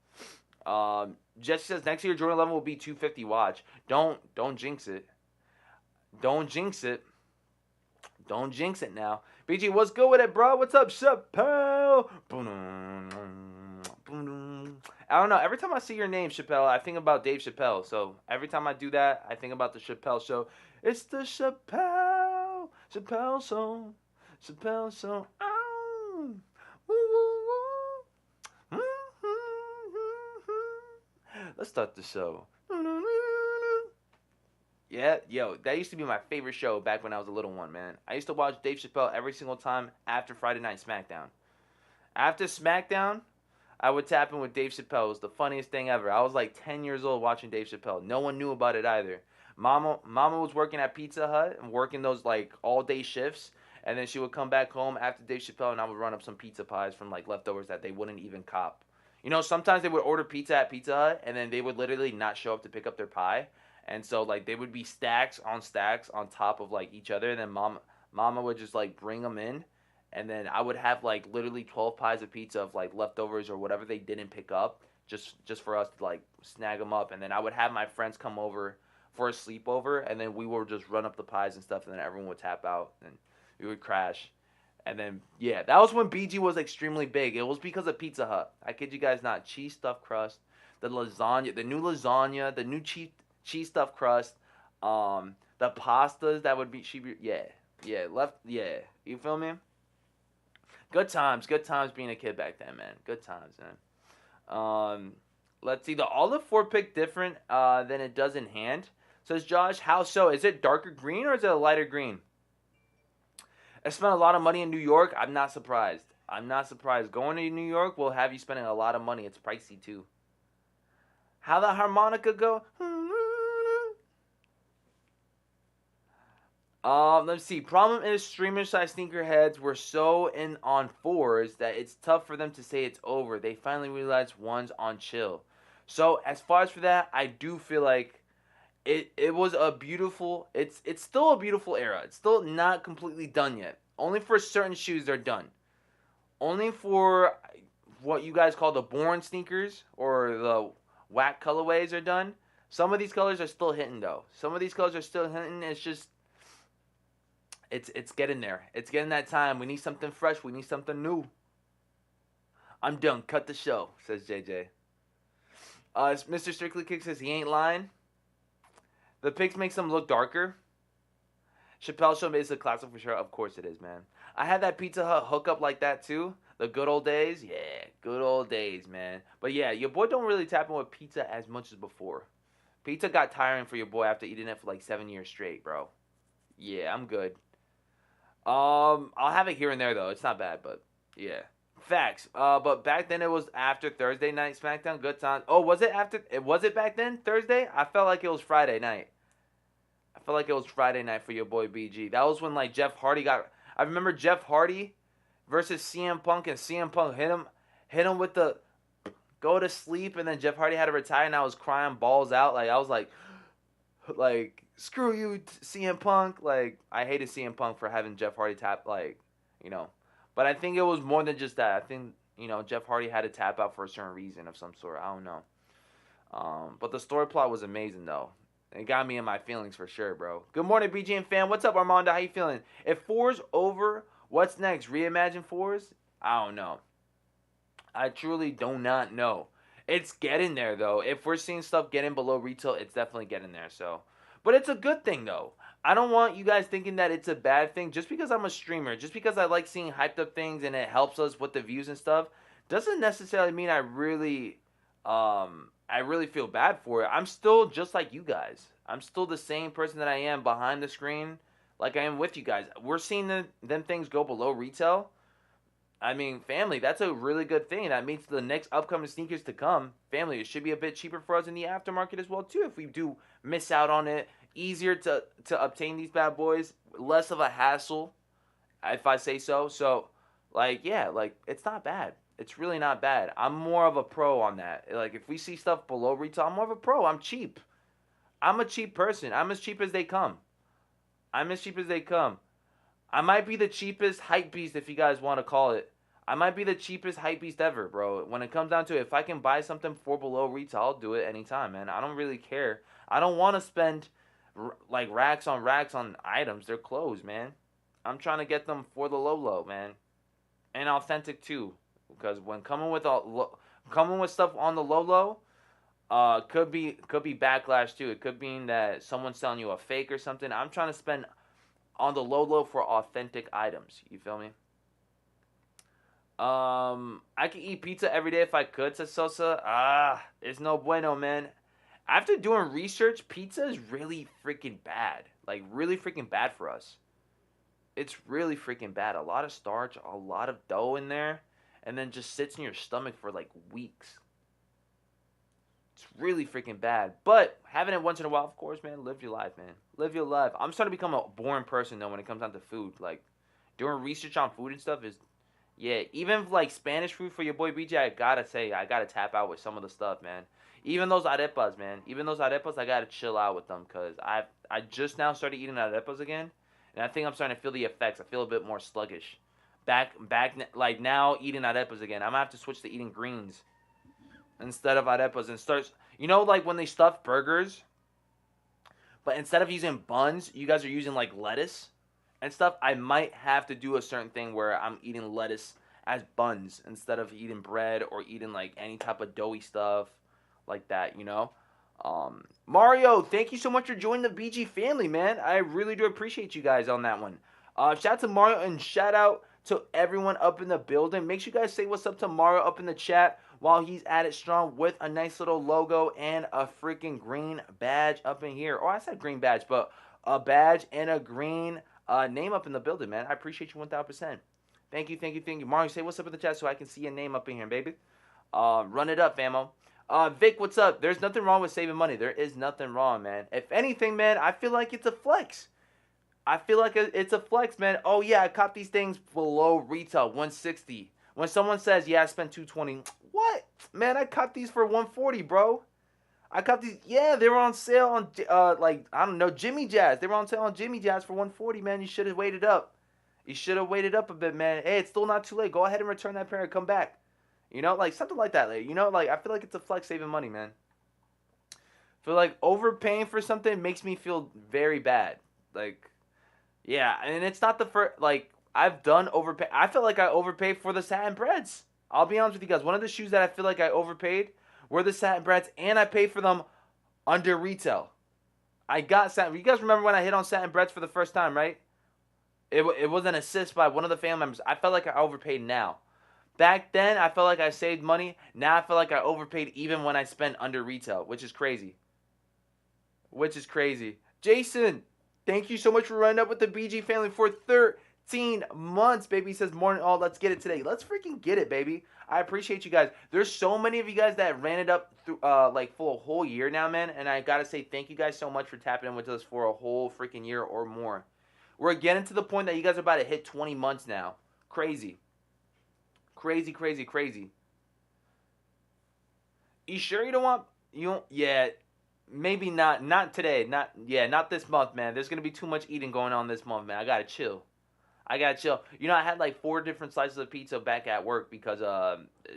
Jesse says next year Jordan 11 will be 250 watch. Don't jinx it. Don't jinx it. Don't jinx it now. BG, what's good with it, bro? What's up, Chappelle? I don't know. Every time I see your name, Chappelle, I think about Dave Chappelle. So every time I do that, I think about the Chappelle show. It's the Chappelle song. Chappelle song. Oh. Let's start the show. Yeah, yo, that used to be my favorite show back when I was a little one, man. I used to watch Dave Chappelle every single time after Friday Night SmackDown. After SmackDown, I would tap in with Dave Chappelle. It was the funniest thing ever. I was like 10 years old watching Dave Chappelle. No one knew about it either. Mama was working at Pizza Hut and working those like all-day shifts. And then she would come back home after Dave Chappelle and I would run up some pizza pies from like leftovers that they wouldn't even cop. You know, sometimes they would order pizza at Pizza Hut and then they would literally not show up to pick up their pie. And so, like, they would be stacks on top of, like, each other. And then mama would just, like, bring them in. and then I would have like literally 12 pies of pizza of like leftovers or whatever they didn't pick up, just for us to like snag them up, and then I would have my friends come over for a sleepover, and then we would just run up the pies and stuff, and then everyone would tap out, and we would crash. And then yeah, that was when BG was extremely big. It was because of Pizza Hut. I kid you guys not. Cheese stuffed crust, the lasagna, the new cheese stuffed crust, the pastas that would be yeah. You feel me? Good times being a kid back then, man. Good times, man. Let's see. The olive 4 pick different than it does in hand. Says Josh, how so? Is it darker green or is it a lighter green? I spent a lot of money in New York. I'm not surprised. I'm not surprised. Going to New York will have you spending a lot of money. It's pricey too. How the harmonica go? Let's see. Problem is, streamer size sneakerheads were so in on 4s that it's tough for them to say it's over. They finally realized 1's on chill. So as far as for that, I do feel like it was a beautiful. It's still a beautiful era. It's still not completely done yet. Only for certain shoes they're done. Only for what you guys call the born sneakers or the whack colorways are done. Some of these colors are still hitting though. Some of these colors are still hitting. It's just it's getting there. It's getting that time. We need something fresh. We need something new. I'm done. Cut the show, says JJ. Mr. Strictly Kick says he ain't lying. The pics makes them look darker. Chappelle Show is a classic for sure. Of course it is, man. I had that Pizza Hut hookup like that too. The good old days. Yeah, good old days, man. But yeah, your boy don't really tap in with pizza as much as before. Pizza got tiring for your boy after eating it for like 7 years straight, bro. Yeah, I'm good. I'll have it here and there though. It's not bad, but yeah. Facts. But back then it was after Thursday night SmackDown. Good times. Oh, was it after? Was it back then Thursday? I felt like it was Friday night. I felt like it was Friday night for your boy BG. That was when like Jeff Hardy got. I remember Jeff Hardy versus CM Punk, and CM Punk hit him with the go to sleep, and then Jeff Hardy had to retire, and I was crying balls out. Like I was like screw you, CM Punk. Like I hated CM Punk for having Jeff Hardy tap, like, you know. But I think it was more than just that. I think, you know, Jeff Hardy had to tap out for a certain reason of some sort. I don't know. But the story plot was amazing though. It got me in my feelings for sure, bro. Good morning, BG and fam. What's up, Armando? How you feeling? If 4's over, what's next? Reimagine 4's? I don't know. I truly do not know. It's getting there though. If we're seeing stuff getting below retail, it's definitely getting there. So, but it's a good thing though. I don't want you guys thinking that it's a bad thing. Just because I'm a streamer, just because I like seeing hyped up things and it helps us with the views and stuff, doesn't necessarily mean I really feel bad for it. I'm still just like you guys. I'm still the same person that I am behind the screen, like I am with you guys. We're seeing them things go below retail. I mean, family, that's a really good thing. That means the next upcoming sneakers to come, family, it should be a bit cheaper for us in the aftermarket as well too. If we do miss out on it, easier to obtain these bad boys, less of a hassle, if I say so. So, like, yeah, like it's not bad. It's really not bad. I'm more of a pro on that. Like, if we see stuff below retail, I'm more of a pro. I'm cheap. I'm a cheap person. I'm as cheap as they come. I'm as cheap as they come. I might be the cheapest hype beast, if you guys want to call it. I might be the cheapest hype beast ever, bro. When it comes down to it, if I can buy something for below retail, I'll do it anytime, man. I don't really care. I don't want to spend like racks on items. They're clothes, man. I'm trying to get them for the low, man, and authentic too. Because when coming with stuff on the low, could be backlash too. It could mean that someone's selling you a fake or something. I'm trying to spend on the low for authentic items. You feel me? I could eat pizza every day if I could, says Sosa. It's no bueno, man. After doing research, pizza is really freaking bad. Like, really freaking bad for us. It's really freaking bad. A lot of starch, a lot of dough in there, and then just sits in your stomach for like weeks. It's really freaking bad. But having it once in a while, of course, man, live your life, man. Live your life. I'm starting to become a boring person, though, when it comes down to food. Like, doing research on food and stuff is, yeah, even like Spanish food for your boy BJ, I gotta say, I gotta tap out with some of the stuff, man. Even those arepas, man. Even those arepas, I gotta chill out with them, because I just now started eating arepas again, and I think I'm starting to feel the effects. I feel a bit more sluggish. back like now eating arepas again. I'm gonna have to switch to eating greens instead of arepas and start. You know, like when they stuff burgers, but instead of using buns, you guys are using like lettuce and stuff. I might have to do a certain thing where I'm eating lettuce as buns instead of eating bread or eating like any type of doughy stuff like that. You know. Mario, thank you so much for joining the BG family, man. I really do appreciate you guys on that one. Shout out to Mario and shout out to everyone up in the building. Make sure you guys say what's up to Mario up in the chat while he's at it strong with a nice little logo and a freaking green badge up in here. Oh, I said green badge, but a badge and a green name up in the building, man. I appreciate you 1000%. Thank you, thank you, thank you. Mario, say what's up in the chat so I can see your name up in here, baby. Run it up, famo. Vic, what's up? There's nothing wrong with saving money. There is nothing wrong, man. If anything, man, I feel like it's a flex. I feel like it's a flex, man. Oh, yeah, I caught these things below retail, 160. When someone says, yeah, I spent 220, what? Man, I caught these for 140, bro. I caught these. Yeah, they were on sale on, like, I don't know, Jimmy Jazz. They were on sale on Jimmy Jazz for 140, man. You should have waited up. You should have waited up a bit, man. Hey, it's still not too late. Go ahead and return that pair and come back. You know, like something like that, like, you know, like I feel like it's a flex saving money, man. I feel like overpaying for something makes me feel very bad. Like, yeah, and it's not the first, like, I've done overpay. I feel like I overpaid for the satin breads. I'll be honest with you guys. One of the shoes that I feel like I overpaid were the satin breads, and I paid for them under retail. I got satin. You guys remember when I hit on satin breads for the first time, right? It was an assist by one of the family members. I felt like I overpaid now. Back then, I felt like I saved money. Now I feel like I overpaid even when I spent under retail, which is crazy. Which is crazy. Jason, thank you so much for running up with the BG family for 13 months, baby. He says, morning, all, let's get it today. Let's freaking get it, baby. I appreciate you guys. There's so many of you guys that ran it up through, like for a whole year now, man. And I gotta say thank you guys so much for tapping in with us for a whole freaking year or more. We're getting to the point that you guys are about to hit 20 months now. Crazy. Crazy, crazy, crazy. You sure you don't want yeah, maybe not. Not today. Not this month, man. There's gonna be too much eating going on this month, man. I gotta chill. I gotta chill. You know, I had like 4 different slices of pizza back at work because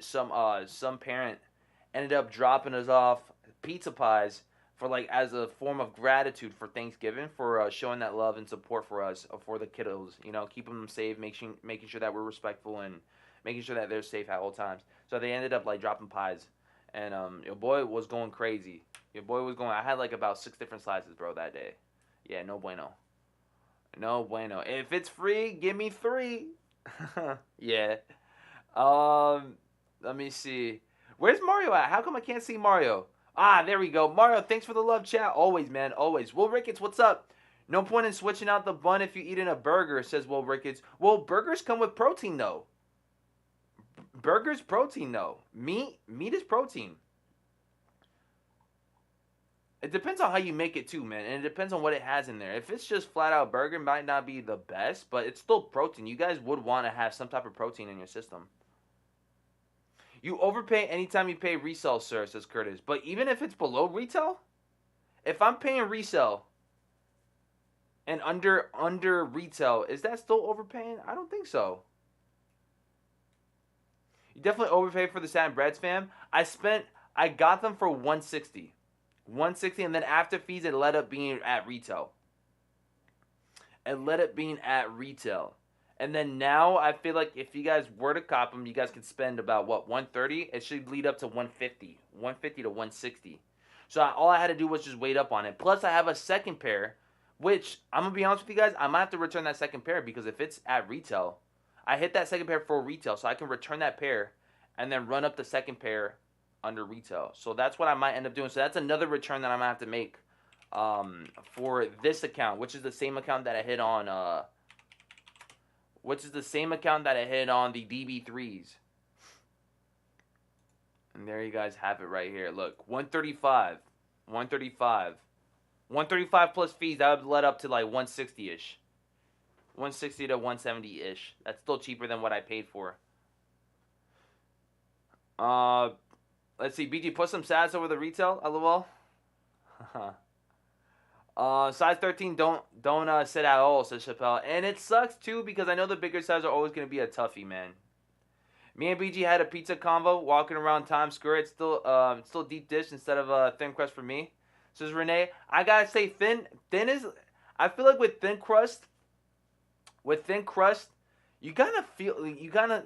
some parent ended up dropping us off pizza pies for like as a form of gratitude for Thanksgiving for showing that love and support for us for the kiddos. You know, keeping them safe, making sure that we're respectful and making sure that they're safe at all times. So they ended up like dropping pies, and your boy was going crazy. Your boy was going. I had like about 6 different slices, bro, that day. Yeah, no bueno. No bueno. If it's free, give me 3. Yeah. Let me see. Where's Mario at? How come I can't see Mario? Ah, there we go. Mario, thanks for the love chat. Always, man. Always. Will Ricketts, what's up? No point in switching out the bun if you eat in a burger, says Will Ricketts. Well, burgers come with protein, though. Burgers protein, though. Meat is protein. It depends on how you make it too, man, and it depends on what it has in there. If it's just flat out burger, it might not be the best, but it's still protein. You guys would want to have some type of protein in your system. You overpay anytime you pay resale, sir, says Curtis. But even if it's below retail, if I'm paying resale and under retail, is that still overpaying? I don't think so. You definitely overpay for the satin breads, fam. I got them for 160. 160, and then after fees, it let up being at retail. And then now, I feel like if you guys were to cop them, you guys could spend about, what, 130? It should lead up to 150. 150 to 160. So all I had to do was just wait up on it. Plus, I have a second pair, which, I'm going to be honest with you guys, I might have to return that second pair, because if it's at retail, I hit that second pair for retail, so I can return that pair, and then run up the second pair under retail. So that's what I might end up doing. So that's another return that I'm gonna have to make for this account, which is the same account that I hit on the DB3s. And there you guys have it right here. Look, 135 plus fees, that would let up to like 160-ish. 160 to 170-ish. That's still cheaper than what I paid for. Let's see, BG, put some sats over the retail, LOL. Size 13 don't sit at all, says Chappelle. And it sucks too because I know the bigger size are always gonna be a toughie, man. Me and BG had a pizza convo walking around Times Square. It's still deep dish instead of thin crust for me. Says Renee. I gotta say thin is. I feel like with thin crust, you gotta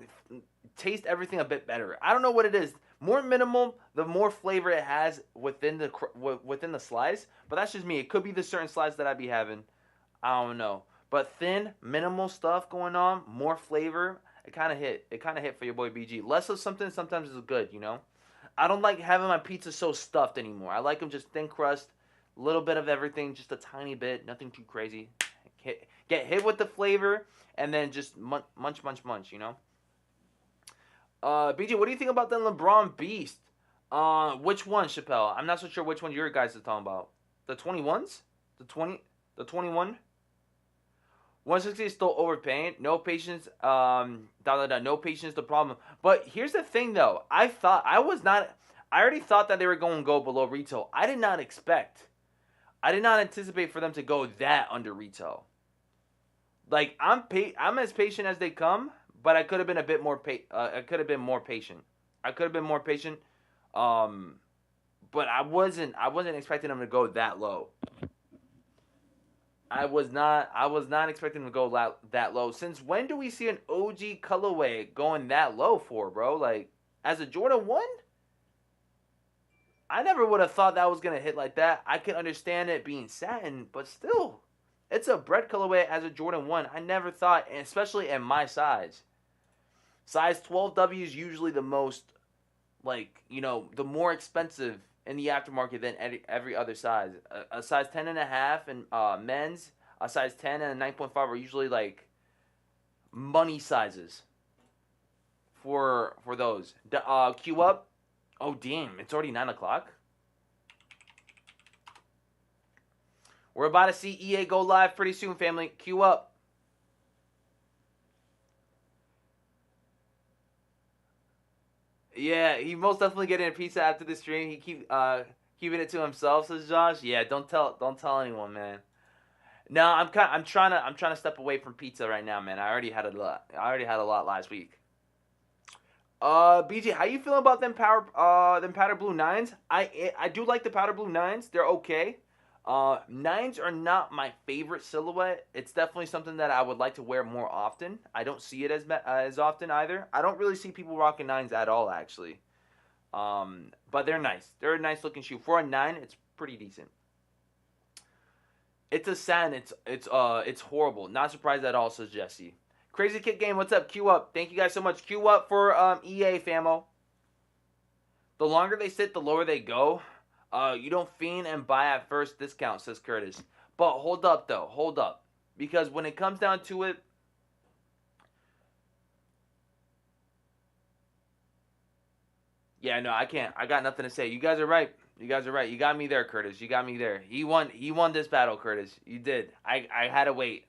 taste everything a bit better. I don't know what it is. More minimal, the more flavor it has within the slice. But that's just me. It could be the certain slice that I be having. I don't know. But thin, minimal stuff going on, more flavor. It kind of hit. It kind of hit for your boy BG. Less of something sometimes is good, you know. I don't like having my pizza so stuffed anymore. I like them just thin crust, a little bit of everything, just a tiny bit, nothing too crazy. Get hit with the flavor, and then just munch, munch, you know. BG, what do you think about the LeBron Beast? Which one, Chappelle? I'm not so sure which one your guys are talking about. The 21s? The 21? 160 is still overpaying. No patience. No patience. The problem. But here's the thing, though. I already thought that they were going to go below retail. I did not anticipate for them to go that under retail. Like I'm as patient as they come, but I could have been a bit more I could have been more patient. But I wasn't expecting them to go that low. I was not expecting them to go that low. Since when do we see an OG colorway going that low for, bro? Like as a Jordan 1? I never would have thought that was going to hit like that. I can understand it being satin, but still, it's a bread colorway as a Jordan 1. I never thought, especially in my size. Size 12W is usually the most, the more expensive in the aftermarket than every other size. A size 10.5 and men's, a size 10 and a 9.5 are usually like money sizes for those. Queue up. Oh, damn. It's already 9 o'clock. We're about to see EA go live pretty soon, family. Queue up. Yeah, he most definitely getting a pizza after the stream. He keeping it to himself, says Josh. Yeah, don't tell anyone, man. No, I'm trying to step away from pizza right now, man. I already had a lot last week. BJ, how you feeling about them powder blue nines? I do like the powder blue nines. They're okay. Nines are not my favorite silhouette. It's definitely something that I would like to wear more often. I don't see it as often either. I don't really see people rocking nines at all, actually. But they're nice. They're a nice looking shoe. For a 9, it's pretty decent. It's a satin. It's horrible. Not surprised at all, says Jesse. Crazy Kid Game, what's up? Queue up. Thank you guys so much. Queue up for EA, famo. The longer they sit, the lower they go. You don't fiend and buy at first discount, says Curtis. But hold up, though. Hold up. Because when it comes down to it, yeah, no, I can't. I got nothing to say. You guys are right. You got me there, Curtis. You got me there. He won this battle, Curtis. You did. I had to wait.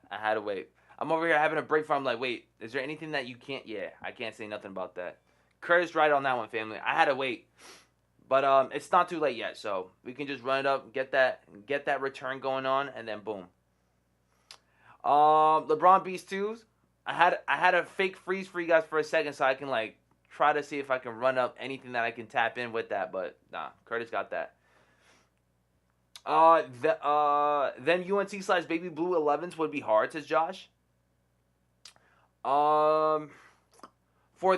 I'm over here having a break from. I'm like, wait, is there anything that you can't? Yeah, I can't say nothing about that. Curtis right on that one, family. I had to wait, but it's not too late yet, so we can just run it up, get that return going on, and then boom. LeBron Beast 2s. I had a fake freeze for you guys for a second, so I can try to see if I can run up anything that I can tap in with that, but nah, Curtis got that. Then UNC slash baby blue 11s would be hard, says Josh. For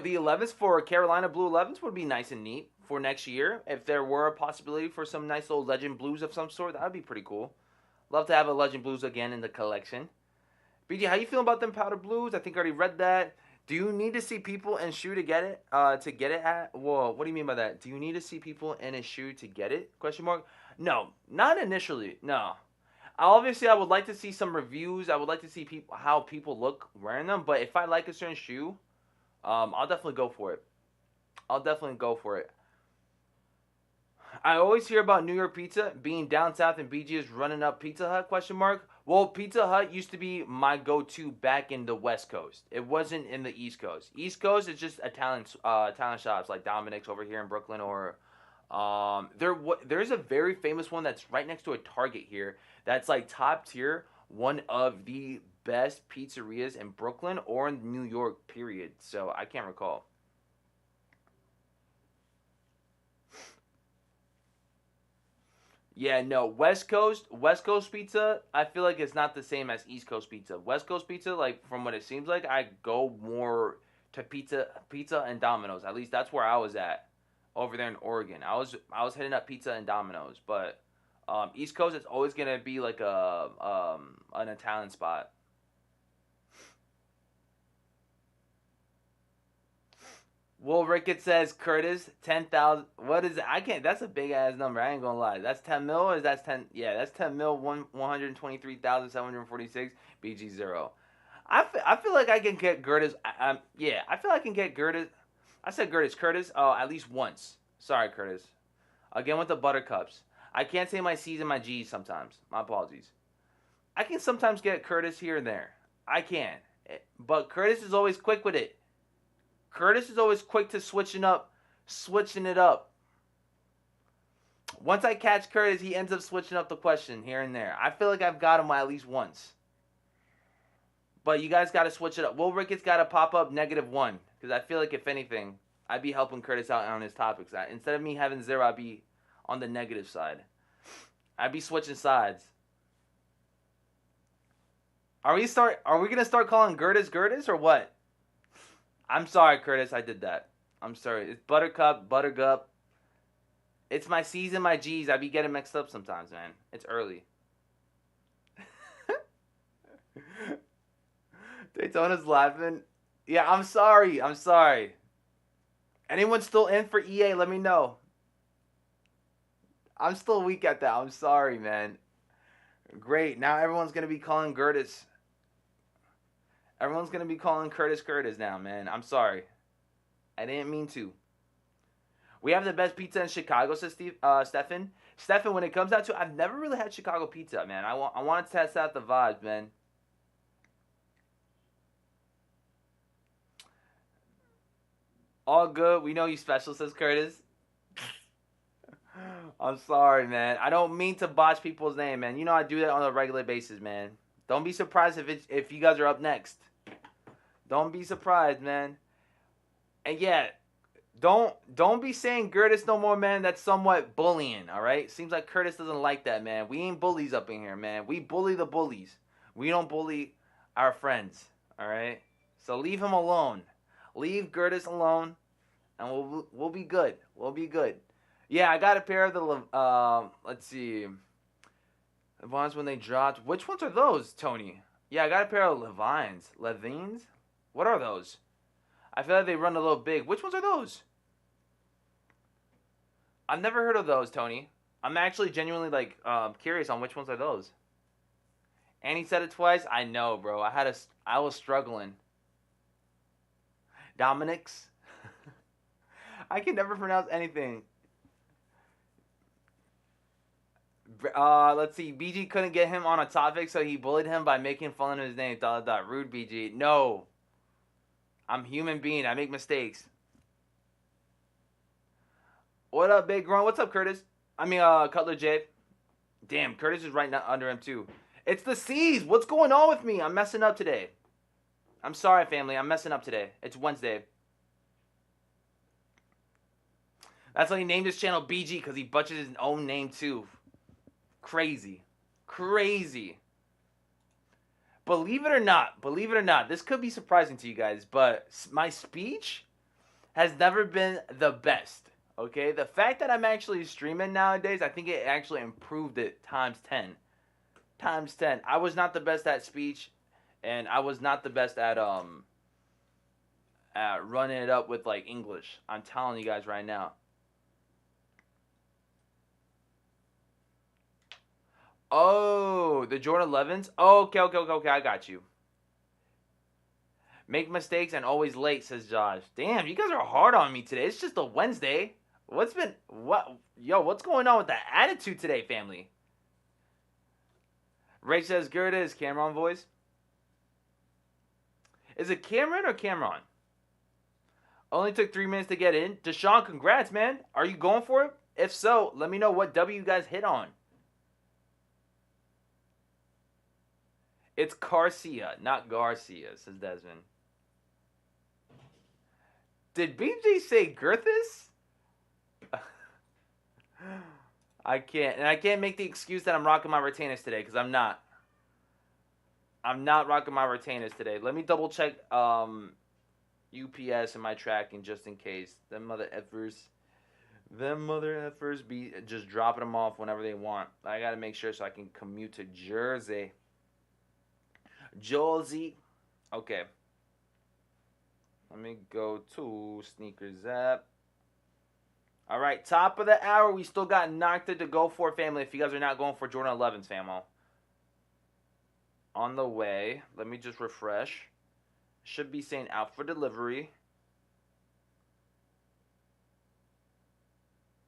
the 11s, for Carolina Blue 11s would be nice and neat for next year. If there were a possibility for some nice little Legend Blues of some sort, that would be pretty cool. Love to have a Legend Blues again in the collection. BG, how you feeling about them powder blues? I think I already read that. Do you need to see people in shoe to get it? Whoa, what do you mean by that? Do you need to see people in a shoe to get it? Question mark. No, not initially. No. Obviously, I would like to see some reviews. I would like to see how people look wearing them. But if I like a certain shoe, I'll definitely go for it. I always hear about New York pizza being down south and BG is running up Pizza Hut, question mark. Well, Pizza Hut used to be my go-to back in the West Coast. It wasn't in the East Coast. East Coast is just Italian shops like Dominic's over here in Brooklyn, or there's a very famous one that's right next to a Target here That's like top tier, one of the best pizzerias in Brooklyn or in New York, period. So I can't recall. Yeah, no, West Coast pizza, I feel like it's not the same as East Coast pizza. West Coast pizza, like from what it seems like, I go more to pizza and Domino's. At least that's where I was at over there in Oregon. I was hitting up pizza and Domino's, but East Coast it's always gonna be like a an Italian spot. Will Ricketts says Curtis 10,000. What is it? I can't. That's a big ass number. I ain't gonna lie. That's 10 mil. Or is that's 10? Yeah, that's 10 mil. 123,746. BG zero. I feel like I can get Curtis. Yeah, I feel I can get Curtis. I said Curtis. Oh, at least once. Sorry, Curtis. Again with the buttercups. I can't say my C's and my G's sometimes. My apologies. I can sometimes get Curtis here and there. I can. But Curtis is always quick with it. Curtis is always quick to switching it up. Once I catch Curtis, he ends up switching up the question here and there. I feel like I've got him at least once. But you guys got to switch it up. Will Ricketts got to pop up -1. Because I feel like, if anything, I'd be helping Curtis out on his topics. Instead of me having 0, I'd be on the negative side. I'd be switching sides. Are we going to start calling Gertis or what? I'm sorry, Curtis, I did that. I'm sorry. It's Buttercup. It's my C's and my G's. I be getting mixed up sometimes, man. It's early. Daytona's laughing. Yeah, I'm sorry. Anyone still in for EA, let me know. I'm still weak at that. I'm sorry, man. Great. Now everyone's going to be calling Gertis. Everyone's going to be calling Curtis now, man. I'm sorry. I didn't mean to. We have the best pizza in Chicago, says Stefan. Stefan, when it comes down to, I've never really had Chicago pizza, man. I want to test out the vibes, man. All good. We know you special, says Curtis. I'm sorry, man. I don't mean to botch people's name, man. You know I do that on a regular basis, man. Don't be surprised if you guys are up next. Don't be surprised, man. And yeah, don't be saying Curtis no more, man. That's somewhat bullying, all right? Seems like Curtis doesn't like that, man. We ain't bullies up in here, man. We bully the bullies. We don't bully our friends, all right? So leave him alone. Leave Curtis alone, and we'll be good. We'll be good. Yeah, I got a pair of the let's see. The ones when they dropped. Which ones are those, Tony? Yeah, I got a pair of Levines. Levines? What are those? I feel like they run a little big. Which ones are those? I've never heard of those, Tony. I'm actually genuinely curious on which ones are those. And he said it twice. I know, bro. I was struggling. Dominic's. I can never pronounce anything. Let's see. BG couldn't get him on a topic, so he bullied him by making fun of his name. ... Rude, BG. No. I'm a human being. I make mistakes. What up, Big Grunt? What's up, Curtis? Cutler J. Damn, Curtis is right under him, too. It's the C's. What's going on with me? I'm messing up today. I'm sorry, family. I'm messing up today. It's Wednesday. That's why he named his channel BG, because he butchered his own name, too. Crazy. Believe it or not, this could be surprising to you guys, but my speech has never been the best, okay? The fact that I'm actually streaming nowadays, I think it actually improved it times 10. Times 10. I was not the best at speech, and I was not the best at running it up with, English. I'm telling you guys right now. Oh, the Jordan 11s? Oh, okay, I got you. Make mistakes and always late, says Josh. Damn, you guys are hard on me today. It's just a Wednesday. What's going on with the attitude today, family? Ray says, Gerda, Cameron voice. Is it Cameron or Cameron? Only took 3 minutes to get in. Deshaun, congrats, man. Are you going for it? If so, let me know what W you guys hit on. It's Garcia, not Garcia, says Desmond. Did BJ say Girthis? I can't make the excuse that I'm rocking my retainers today, because I'm not. I'm not rocking my retainers today. Let me double check UPS and my tracking just in case. Them mother effers be just dropping them off whenever they want. I gotta make sure so I can commute to Jersey. Okay. Let me go to Sneakers app. All right, top of the hour. We still got Nocta to go for, family. If you guys are not going for Jordan 11s, famo. On the way. Let me just refresh. Should be saying out for delivery.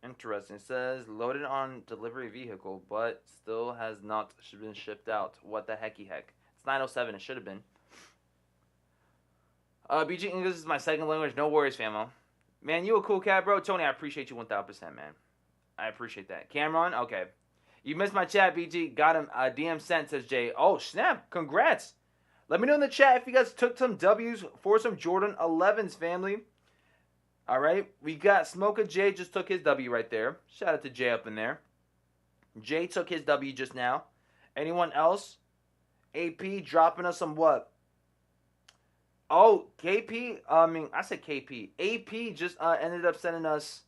Interesting. It says loaded on delivery vehicle, but still has not been shipped out. What the hecky heck? It's 9:07. It should have been. BG English is my second language. No worries, famo. Man, you a cool cat, bro. Tony, I appreciate you 1,000%, man. I appreciate that. Cameron, okay. You missed my chat, BG. Got him. DM sent, says Jay. Oh, snap. Congrats. Let me know in the chat if you guys took some W's for some Jordan 11s, family. All right. We got Smoker Jay just took his W right there. Shout out to Jay up in there. Jay took his W just now. Anyone else? AP dropping us some what? Oh, KP. I said KP. AP just ended up sending us.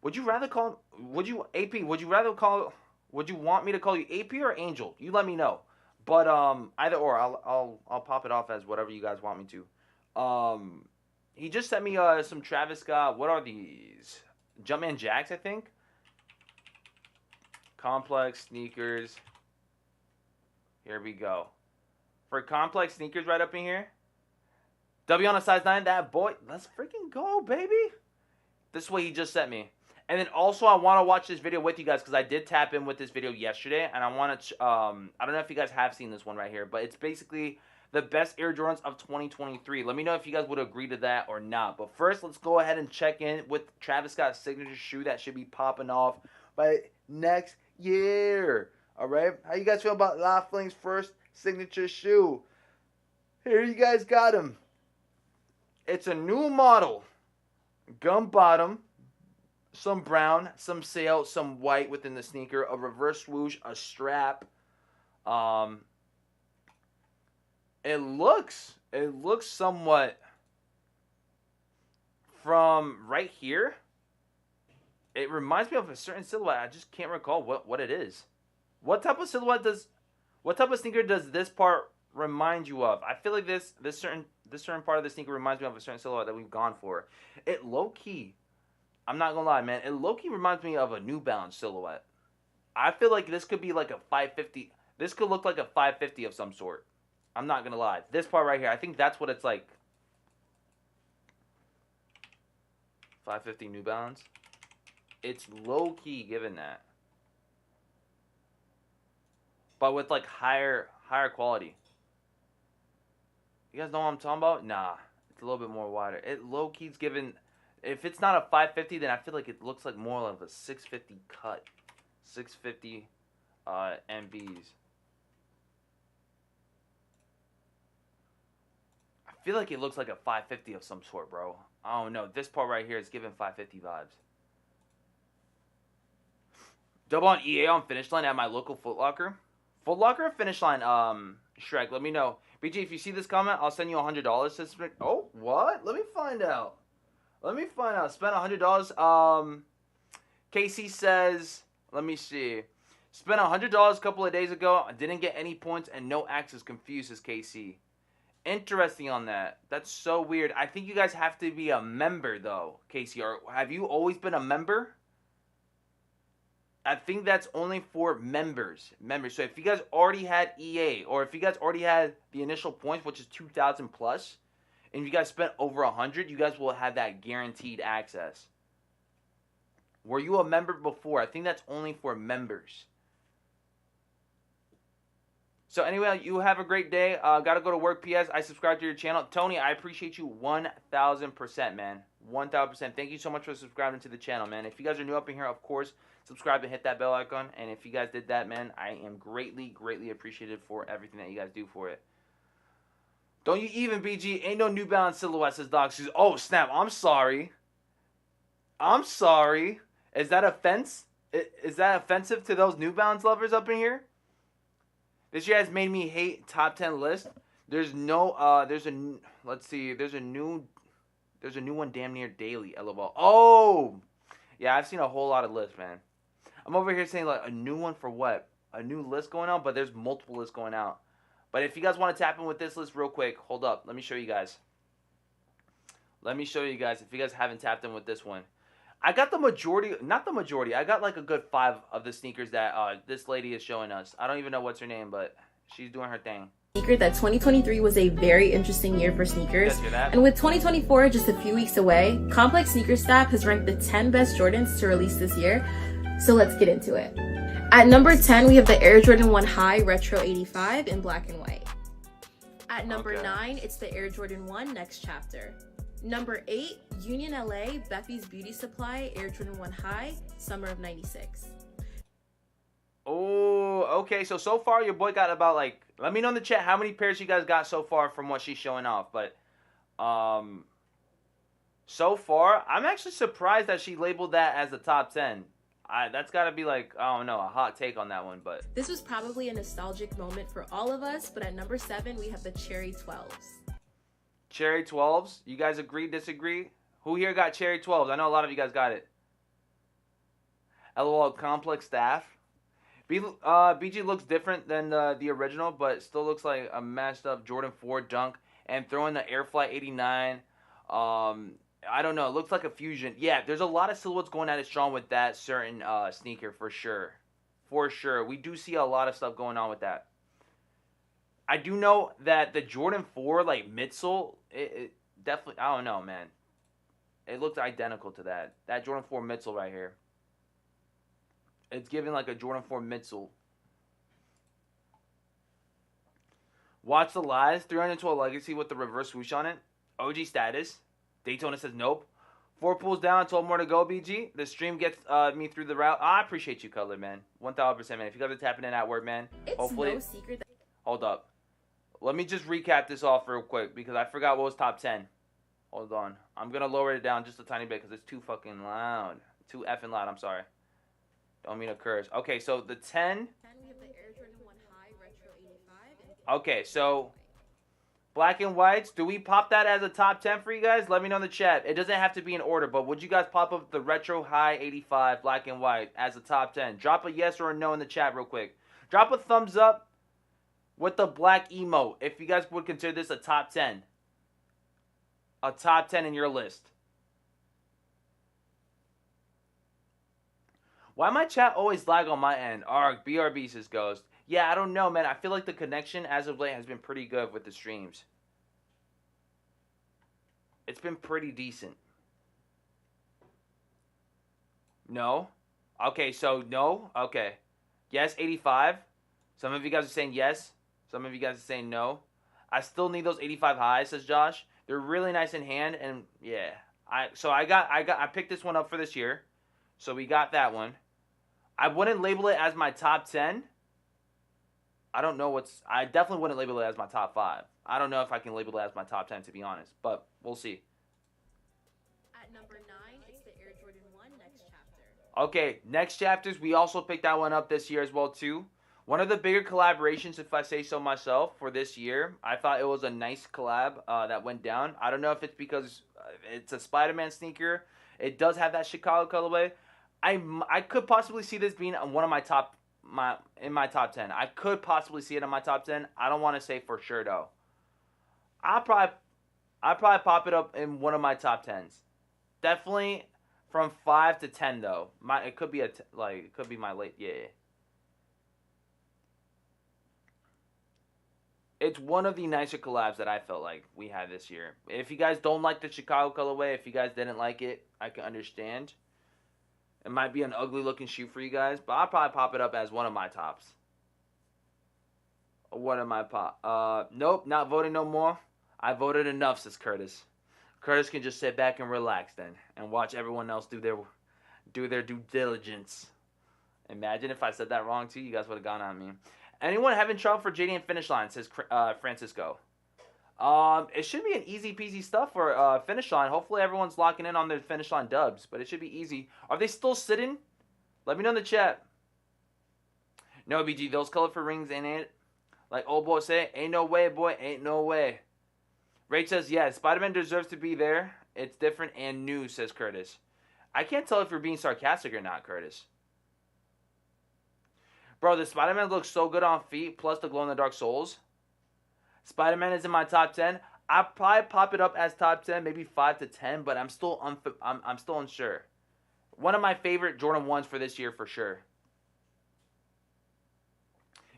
Would you rather call? Would you AP? Would you rather call? Would you want me to call you AP or Angel? You let me know. But either or, I'll pop it off as whatever you guys want me to. He just sent me some Travis Scott. What are these? Jumpman Jacks, I think. Complex sneakers. Here we go. For complex sneakers right up in here. W on a size 9, that boy. Let's freaking go, baby. This is what he just sent me. And then also I want to watch this video with you guys because I did tap in with this video yesterday. And I want to, I don't know if you guys have seen this one right here. But it's basically the best Air Jordans of 2023. Let me know if you guys would agree to that or not. But first, let's go ahead and check in with Travis Scott's signature shoe that should be popping off by next year. All right? How you guys feel about La Fling's first signature shoe? Here you guys got him. It's a new model. Gum bottom, some brown, some sail, some white within the sneaker, a reverse swoosh, a strap. It looks somewhat from right here. It reminds me of a certain silhouette. I just can't recall what it is. What type of sneaker does this part remind you of? I feel like this certain part of the sneaker reminds me of a certain silhouette that we've gone for. It low key, I'm not gonna lie, man. It low key reminds me of a New Balance silhouette. I feel like this could be like a 550. This could look like a 550 of some sort. I'm not gonna lie. This part right here, I think that's what it's like. 550 New Balance. It's low key given that. But with like higher quality. You guys know what I'm talking about? Nah, it's a little bit more wider. It low key's given. If it's not a 550, then I feel like it looks like more of a 650 cut. 650 MBs. I feel like it looks like a 550 of some sort, bro. I don't know. This part right here is giving 550 vibes. Double on EA on Finish Line at my local Foot Locker. Foot Locker or Finish Line? Shrek, let me know. BG, if you see this comment, I'll send you $100. Oh, what? Let me find out. Spent $100. Casey says, let me see. Spent $100 a couple of days ago. I didn't get any points and no access. Confused, says KC. Interesting on that. That's so weird. I think you guys have to be a member, though, Casey. Or have you always been a member? I think that's only for members. So if you guys already had EA, or if you guys already had the initial points, which is 2,000 plus, and you guys spent over 100, you guys will have that guaranteed access. Were you a member before? I think that's only for members. So anyway, you have a great day. Got to go to work, PS. I subscribe to your channel. Tony, I appreciate you 1,000%, man. 1000%. Thank you so much for subscribing to the channel, man. If you guys are new up in here, of course, subscribe and hit that bell icon. And if you guys did that, man, I am greatly, greatly appreciative for everything that you guys do for it. Don't you even, BG? Ain't no New Balance silhouette, says Doc Shoes. Oh, snap. I'm sorry. I'm sorry. Is that offense? Is that offensive to those New Balance lovers up in here? This year has made me hate top 10 list. There's no, let's see. There's a new one damn near daily. LOL. Oh! Yeah, I've seen a whole lot of lists, man. I'm over here saying, like, a new one for what? A new list going out? But there's multiple lists going out. But if you guys want to tap in with this list real quick, hold up. Let me show you guys. Let me show you guys if you guys haven't tapped in with this one. I got the majority, not the majority. I got like a good 5 of the sneakers that this lady is showing us. I don't even know what's her name, but she's doing her thing. Sneaker that 2023 was a very interesting year for sneakers. And with 2024 just a few weeks away, Complex Sneaker Staff has ranked the 10 best Jordans to release this year. So let's get into it. At number 10, we have the Air Jordan 1 High Retro 85 in black and white. At number 9, it's the Air Jordan 1 Next Chapter. Number 8, Union LA Beffy's Beauty Supply Air Jordan 1 High, Summer of 96. Oh, okay. So far your boy got about like, let me know in the chat how many pairs you guys got so far from what she's showing off. But so far, I'm actually surprised that she labeled that as the top 10. That's got to be like, I don't know, a hot take on that one. But this was probably a nostalgic moment for all of us. But at number 7, we have the Cherry 12s. Cherry 12s? You guys agree, disagree? Who here got Cherry 12s? I know a lot of you guys got it. LOL, Complex Staff. BG looks different than the original, but still looks like a mashed up Jordan 4 dunk. And throwing the Airfly 89. I don't know. It looks like a fusion. Yeah, there's a lot of silhouettes going at it strong with that certain sneaker for sure. For sure. We do see a lot of stuff going on with that. I do know that the Jordan 4, like, midsole, it definitely, I don't know, man. It looks identical to that. That Jordan 4 midsole right here. It's giving like a Jordan 4 midsole. Watch the Lies. 312 Legacy with the reverse swoosh on it. OG status. Daytona says nope. 4 pulls down, 12 more to go, BG. The stream gets me through the route. I appreciate you, Color, man. 1000%, man. If you guys are tapping in at work, man. It's hopefully. No secret that Hold up. Let me just recap this off real quick because I forgot what was top 10. Hold on. I'm going to lower it down just a tiny bit because it's too fucking loud. Too effing loud. I'm sorry. Don't mean to curse. Okay, so the 10. we have the Air Jordan 1 High Retro 85. Okay, so black and whites. Do we pop that as a top 10 for you guys? Let me know in the chat. It doesn't have to be in order, but would you guys pop up the Retro High 85 black and white as a top 10? Drop a yes or a no in the chat real quick. Drop a thumbs up with the black emote if you guys would consider this a top 10. A top 10 in your list. Why my chat always lag on my end? Arg, BRB says Ghost. Yeah, I don't know, man. I feel like the connection as of late has been pretty good with the streams. It's been pretty decent. No? Okay, so no? Okay. Yes, 85. Some of you guys are saying yes. Some of you guys are saying no. I still need those 85 highs, says Josh. They're really nice in hand, and yeah. I picked this one up for this year. So we got that one. I wouldn't label it as my top 10. I definitely wouldn't label it as my top 5. I don't know if I can label it as my top 10, to be honest. But we'll see. At number 9, it's the Air Jordan 1 Next Chapter. Okay, Next Chapters. We also picked that one up this year as well, too. One of the bigger collaborations, if I say so myself, for this year. I thought it was a nice collab that went down. I don't know if it's because it's a Spider-Man sneaker. It does have that Chicago colorway. I could possibly see this being one of my top 10. I could possibly see it in my top 10. I don't want to say for sure though. I'll probably pop it up in one of my top 10s. Definitely from 5 to 10 though. It could be my late, yeah. It's one of the nicer collabs that I felt like we had this year. If you guys don't like the Chicago colorway, if you guys didn't like it, I can understand. It might be an ugly looking shoe for you guys, but I'll probably pop it up as one of my tops. One of my Nope, not voting no more. I voted enough, says Curtis. Curtis can just sit back and relax then and watch everyone else do their due diligence. Imagine if I said that wrong too. You guys would have gone on me. Anyone having trouble for JD finish line, says Francisco. It should be an easy peasy stuff for finish line. Hopefully everyone's locking in on their finish line dubs, but it should be easy. Are they still sitting? Let me know in the chat. No, BG, those colorful rings ain't it. Like old boy say, ain't no way, boy, ain't no way. Rach says, yeah, Spider-Man deserves to be there. It's different and new, says Curtis. I can't tell if you're being sarcastic or not, Curtis. Bro, the Spider-Man looks so good on feet, plus the glow-in-the-dark souls. Spider-Man is in my top 10. I'll probably pop it up as top 10, maybe 5 to 10, but I'm still unsure. One of my favorite Jordan 1s for this year for sure.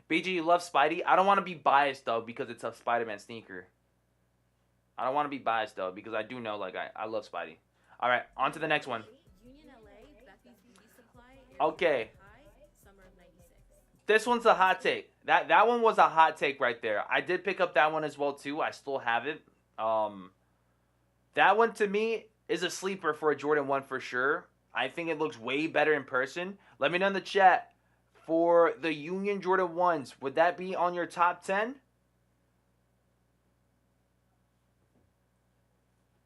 BG, you love Spidey? I don't want to be biased, though, because it's a Spider-Man sneaker. I don't want to be biased, though, because I do know, like, I love Spidey. All right, on to the next one. Okay. This one's a hot take. That one was a hot take right there. I did pick up that one as well, too. I still have it. That one, to me, is a sleeper for a Jordan 1 for sure. I think it looks way better in person. Let me know in the chat. For the Union Jordan 1s, would that be on your top 10?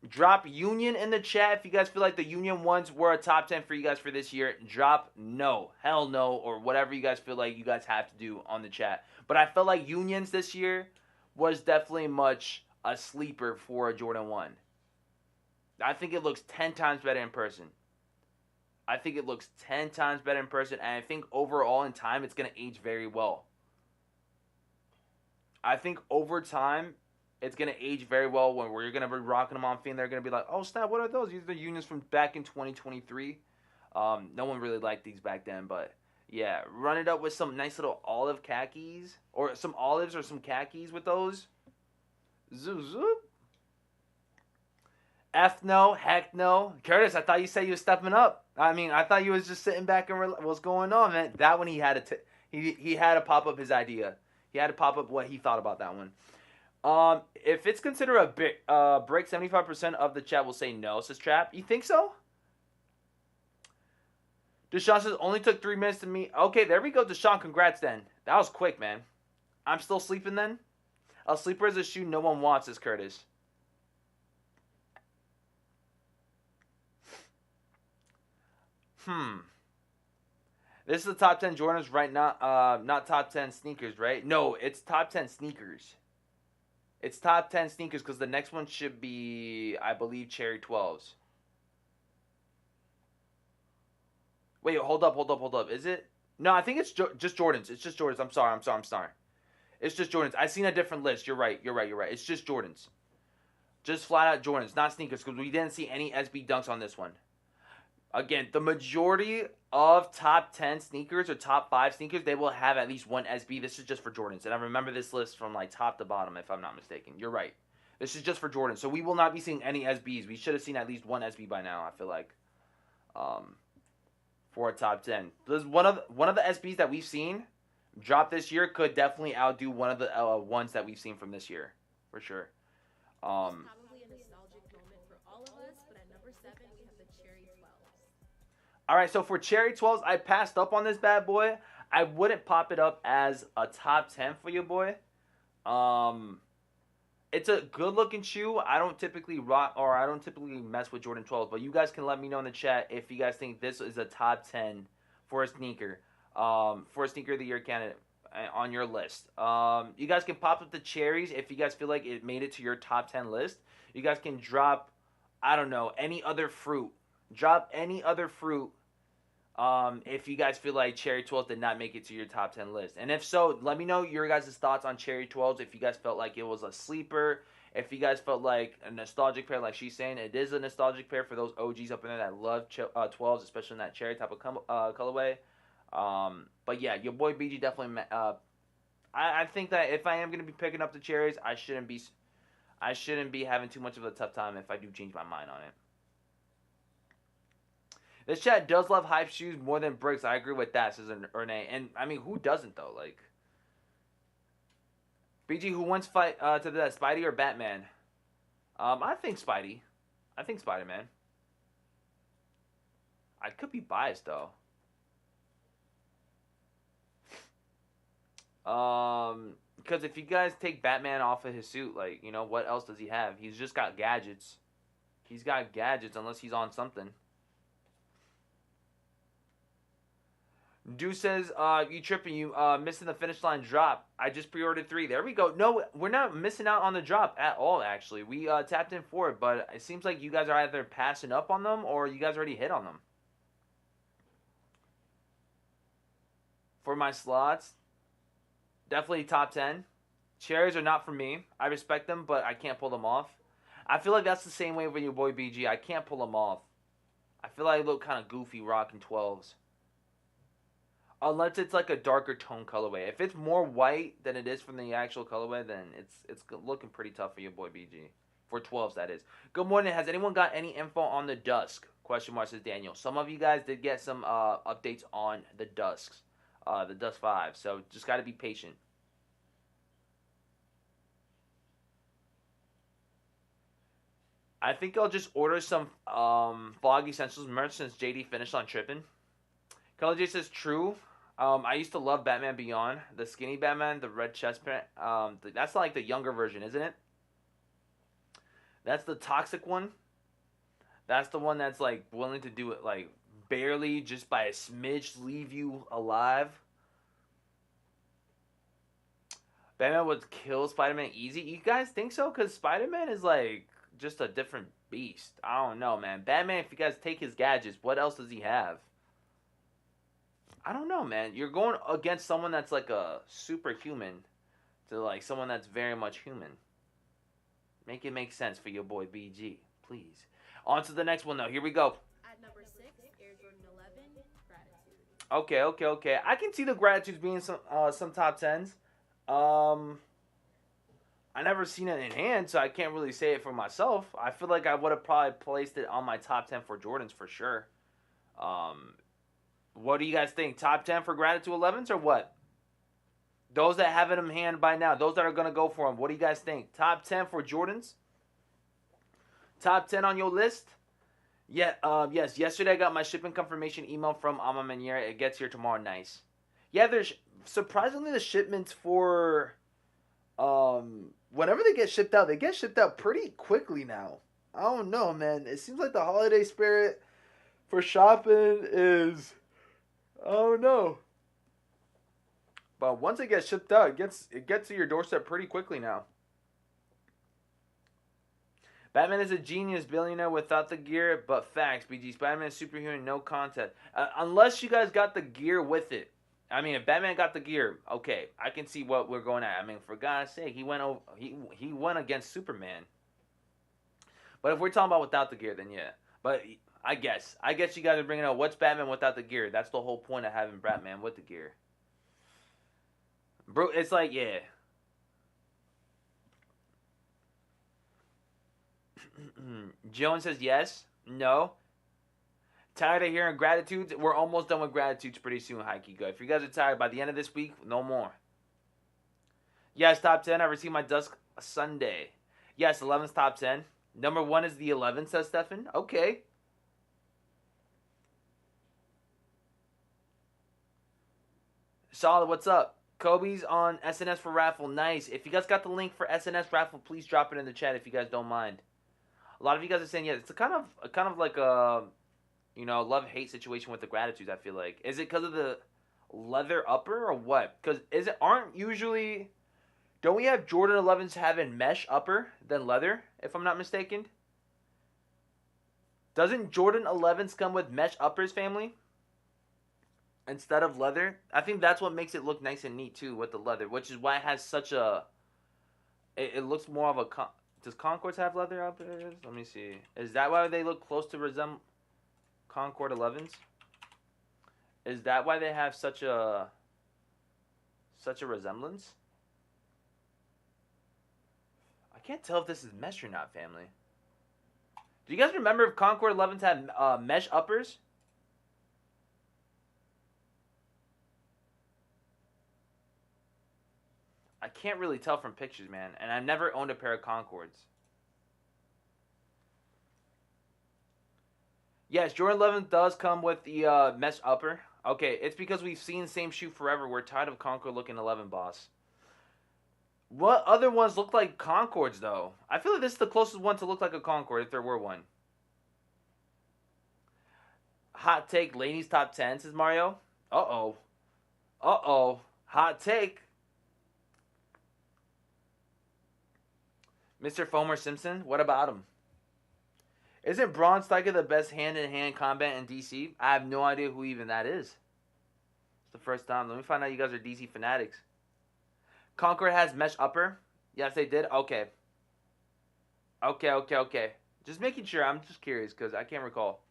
Drop Union in the chat if you guys feel like the Union 1s were a top 10 for you guys for this year. Drop no, hell no, or whatever you guys feel like you guys have to do on the chat. But I felt like Unions this year was definitely much a sleeper for a Jordan 1. I think it looks 10 times better in person. I think it looks 10 times better in person, and I think overall in time it's going to age very well. I think over time it's going to age very well when we're going to be rocking them on feet, and they're going to be like, oh, snap, what are those? These are the Unions from back in 2023. No one really liked these back then, but yeah, run it up with some nice little olive khakis, or some olives or some khakis with those. Zoop, zoop. F no, heck no. Curtis, I thought you said you was stepping up. I mean, I thought you was just sitting back and what's going on, man? That one he had to he had to pop up his idea. He had to pop up what he thought about that one. If it's considered a break, 75% of the chat will say no, says Trap. You think so? Deshaun says only took 3 minutes to meet. Okay, there we go, Deshaun. Congrats then. That was quick, man. I'm still sleeping then. A sleeper is a shoe no one wants, says Curtis. This is the top 10 Jordans, right? Not top 10 sneakers, right? No, it's top 10 sneakers. It's top 10 sneakers because the next one should be, I believe, Cherry 12s. Wait, hold up. Is it? No, I think it's just Jordans. It's just Jordans. I'm sorry. It's just Jordans. I seen a different list. You're right. It's just Jordans. Just flat out Jordans, not sneakers, because we didn't see any SB dunks on this one. Again, the majority of top 10 sneakers or top 5 sneakers, they will have at least one SB. This is just for Jordans. And I remember this list from like top to bottom, if I'm not mistaken. You're right. This is just for Jordans. So we will not be seeing any SBs. We should have seen at least one SB by now, I feel like. For a top 10. This one of the SBs that we've seen drop this year could definitely outdo one of the ones that we've seen from this year. For sure. Alright, so for Cherry 12s, I passed up on this bad boy. I wouldn't pop it up as a top 10 for you, boy. It's a good looking shoe. I don't typically mess with Jordan 12s, but you guys can let me know in the chat if you guys think this is a top 10 for a sneaker. For a sneaker of the year candidate on your list. You guys can pop up the cherries if you guys feel like it made it to your top 10 list. You guys can drop, I don't know, any other fruit. Drop any other fruit. If you guys feel like Cherry 12 did not make it to your top 10 list. And if so, let me know your guys' thoughts on Cherry 12s. If you guys felt like it was a sleeper. If you guys felt like a nostalgic pair, like she's saying. It is a nostalgic pair for those OGs up in there that love 12s, especially in that cherry type of colorway. But yeah, your boy BG definitely... I think that if I am going to be picking up the cherries, I shouldn't be having too much of a tough time if I do change my mind on it. This chat does love hype shoes more than bricks. I agree with that, says Erne. And, I mean, who doesn't, though? Like, BG, who wins fight to that, Spidey or Batman? I think Spidey. I think Spider-Man. I could be biased though. Because if you guys take Batman off of his suit, like, you know, what else does he have? He's just got gadgets. He's got gadgets unless he's on something. Deuce says, you tripping, you missing the finish line drop. I just pre-ordered 3. There we go. No, we're not missing out on the drop at all, actually. We tapped in for it, but it seems like you guys are either passing up on them or you guys already hit on them. For my slots, definitely top 10. Cherries are not for me. I respect them, but I can't pull them off. I feel like that's the same way with your boy BG. I can't pull them off. I feel like I look kind of goofy rocking 12s. Unless it's like a darker tone colorway. If it's more white than it is from the actual colorway, then it's looking pretty tough for your boy BG. For 12s, that is. Good morning. Has anyone got any info on the Dusk? Question mark, says Daniel. Some of you guys did get some updates on the Dusks. The Dusk 5. So just got to be patient. I think I'll just order some Fog Essentials merch since JD finished on tripping. Color J says true. I used to love Batman Beyond. The skinny Batman, the red chest print. That's like the younger version, isn't it? That's the toxic one. That's the one that's like willing to do it like barely, just by a smidge, leave you alive. Batman would kill Spider-Man easy. You guys think so? Because Spider-Man is like just a different beast. I don't know, man. Batman, if you guys take his gadgets, what else does he have? I don't know, man. You're going against someone that's like a superhuman to like someone that's very much human. Make it make sense for your boy BG, please. On to the next one, though. Here we go. At number 6, Air Jordan 11, Gratitude. Okay. I can see the Gratitudes being some top 10s. I never seen it in hand, so I can't really say it for myself. I feel like I would have probably placed it on my top 10 for Jordans for sure. What do you guys think? Top 10 for Gratitude 11s or what? Those that have it in hand by now, those that are going to go for them, what do you guys think? Top 10 for Jordans? Top 10 on your list? Yeah, yes, yesterday I got my shipping confirmation email from Ama Maniera. It gets here tomorrow. Nice. Yeah, there's surprisingly the shipments for whenever they get shipped out, they get shipped out pretty quickly now. I don't know, man. It seems like the holiday spirit for shopping is, I don't know. But once it gets shipped out, it gets to your doorstep pretty quickly now. Batman is a genius billionaire without the gear, but facts. BG, Spider-Man is superhuman, no contest. Unless you guys got the gear with it. I mean, if Batman got the gear, okay, I can see what we're going at. I mean, for God's sake, he went against Superman. But if we're talking about without the gear, then yeah. But I guess you guys are bringing up what's Batman without the gear. That's the whole point of having Batman with the gear. Bro, it's like, yeah. Joan says yes. No. Tired of hearing Gratitudes? We're almost done with Gratitudes pretty soon, Haikiko. If you guys are tired, by the end of this week, no more. Yes, top 10. I received my Dusk Sunday. Yes, 11's top 10. Number 1 is the 11, says Stefan. Okay. Solid, what's up? Kobe's on SNS for raffle. Nice. If you guys got the link for SNS raffle, please drop it in the chat if you guys don't mind. A lot of you guys are saying, yeah, it's a kind of like a, you know, love-hate situation with the Gratitudes, I feel like. Is it because of the leather upper or what? Because don't we have Jordan 11s having mesh upper than leather, if I'm not mistaken? Doesn't Jordan 11s come with mesh uppers, family? Instead of leather? I think that's what makes it look nice and neat, too, with the leather, which is why it has such a... It looks more of a... Does Concords have leather uppers? Let me see. Is that why they look close to resemble Concord 11s? Is that why they have such a resemblance? I can't tell if this is mesh or not, family. Do you guys remember if Concord 11s had mesh uppers? I can't really tell from pictures, man. And I've never owned a pair of Concords. Yes, Jordan 11 does come with the mesh upper. Okay, it's because we've seen the same shoe forever. We're tired of Concord looking 11, boss. What other ones look like Concords, though? I feel like this is the closest one to look like a Concord, if there were one. Hot take, ladies top 10, says Mario. Uh-oh. Uh-oh. Hot take. Mr. Fomer Simpson, what about him? Isn't Braun Steiger the best hand-in-hand combat in DC? I have no idea who even that is. It's the first time. Let me find out you guys are DC fanatics. Concord has mesh upper. Yes, they did. Okay. Okay. Just making sure. I'm just curious because I can't recall.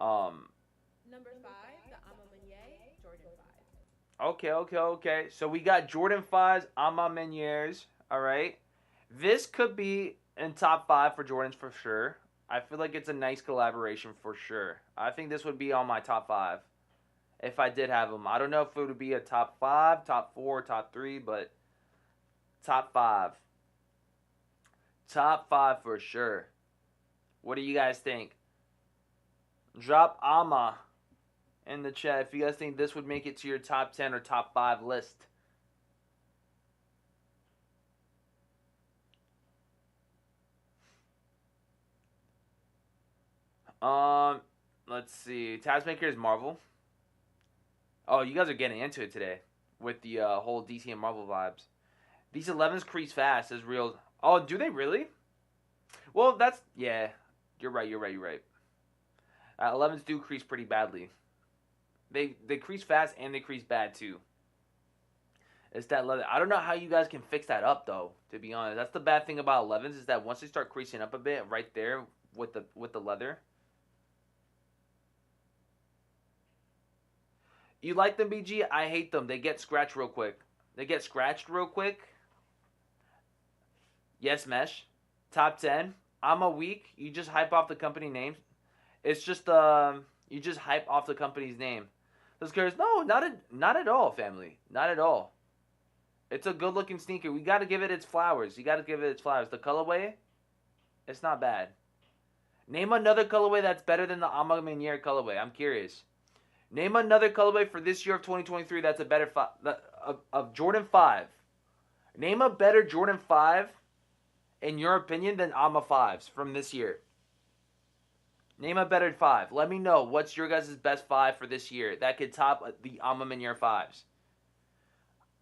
Number 5, the Ama Meunier, Jordan 5. Okay. So we got Jordan 5s, Ama Meuniers. All right. This could be in top 5 for Jordans for sure. I feel like it's a nice collaboration for sure. I think this would be on my top 5 if I did have them. I don't know if it would be a top 5, top 4, top 3, but top 5. Top 5 for sure. What do you guys think? Drop Ama in the chat if you guys think this would make it to your top 10 or top 5 list. Let's see. Tazmaker is Marvel. Oh, you guys are getting into it today with the whole DC and Marvel vibes. These 11s crease fast is real. Oh, do they really? Well, that's yeah. You're right. 11s do crease pretty badly. They crease fast and they crease bad too. It's that leather. I don't know how you guys can fix that up though. To be honest, that's the bad thing about 11s is that once they start creasing up a bit, right there with the leather. You like them, BG? I hate them. They get scratched real quick. Yes, Mesh. Top 10. I'm a weak. You just hype off the company names. It's just you just hype off the company's name. Those guys, no, not at all, family. Not at all. It's a good looking sneaker. We got to give it its flowers. The colorway, it's not bad. Name another colorway that's better than the Ama Meunier colorway. I'm curious. Name another colorway for this year of 2023 that's a better of Jordan 5. Name a better Jordan 5 in your opinion than Ama 5s from this year. Name a better 5. Let me know what's your guys' best 5 for this year that could top the Ama Meunier 5s.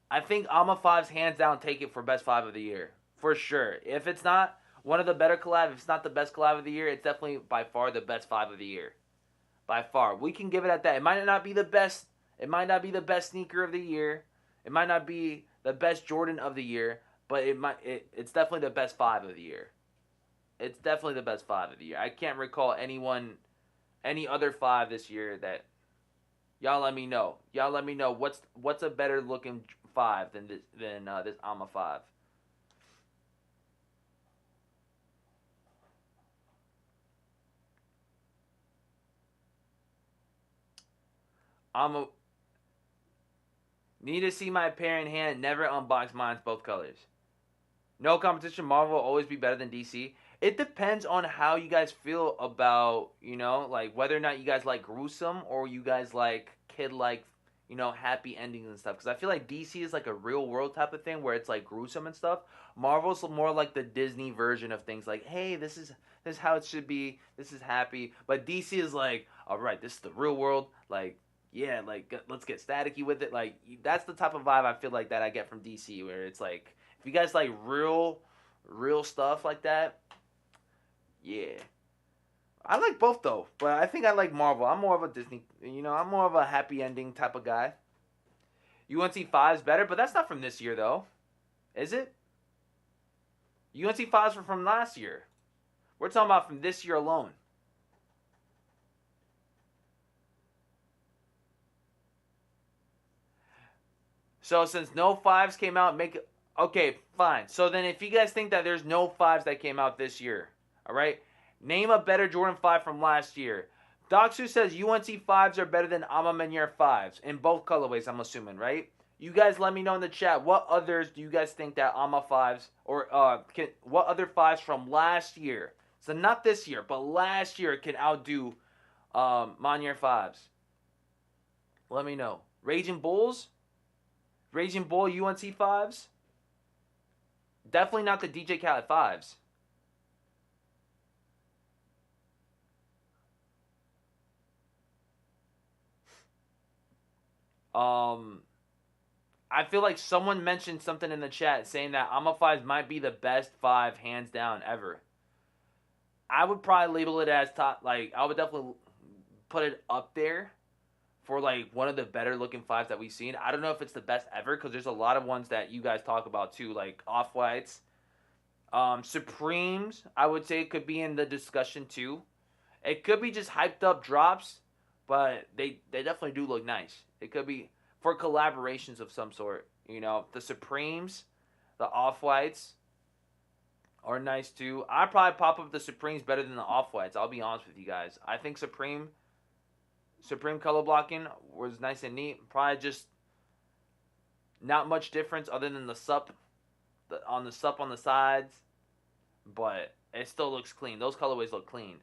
I think Ama 5s hands down take it for best 5 of the year. For sure. If it's not one of the better collab, if it's not the best collab of the year, it's definitely by far the best 5 of the year. By far. We can give it at that. It might not be the best. It might not be the best sneaker of the year. It might not be the best Jordan of the year. But it's definitely the best 5 of the year. It's definitely the best 5 of the year. I can't recall any other 5 this year that... Y'all let me know. What's a better looking 5 than this Ama 5. Need to see my pair in hand. Never unbox mine. Both colors. No competition. Marvel will always be better than DC. It depends on how you guys feel about, like whether or not you guys like gruesome or you guys like kid-like, happy endings and stuff. Because I feel like DC is like a real world type of thing where it's like gruesome and stuff. Marvel's more like the Disney version of things. Like, hey, this is how it should be. This is happy. But DC is like, all right, this is the real world. Like, yeah, like, let's get staticky with it. Like, that's the type of vibe I feel like that I get from DC, where it's like, if you guys like real stuff like that, yeah. I like both, though, but I think I like Marvel. I'm more of a Disney, I'm more of a happy ending type of guy. UNC 5's better, but that's not from this year, though. Is it? UNC 5's were from last year. We're talking about from this year alone. So since no 5s came out, okay, fine. So then if you guys think that there's no 5s that came out this year, all right, name a better Jordan 5 from last year. Doxu says UNC 5s are better than Ama Meunier 5s in both colorways, I'm assuming, right? You guys let me know in the chat what others do you guys think that Ama 5s or what other 5s from last year, so not this year, but last year can outdo Monier 5s. Let me know. Raging Bulls? Raging Bull UNC 5s? Definitely not the DJ Khaled 5s. I feel like someone mentioned something in the chat saying that AMA 5s might be the best 5 hands down ever. I would probably label it as top, like, I would definitely put it up there for, like, one of the better looking 5s that we've seen. I don't know if it's the best ever, because there's a lot of ones that you guys talk about too, like Off-Whites. Supremes, I would say, could be in the discussion too. It could be just hyped up drops, but they definitely do look nice. It could be for collaborations of some sort. You know, the Supremes, the Off-Whites are nice too. I'd probably pop up the Supremes better than the Off-Whites. I'll be honest with you guys. I think Supreme color blocking was nice and neat. Probably just not much difference other than the sup on the sides, but it still looks clean. Those colorways look clean.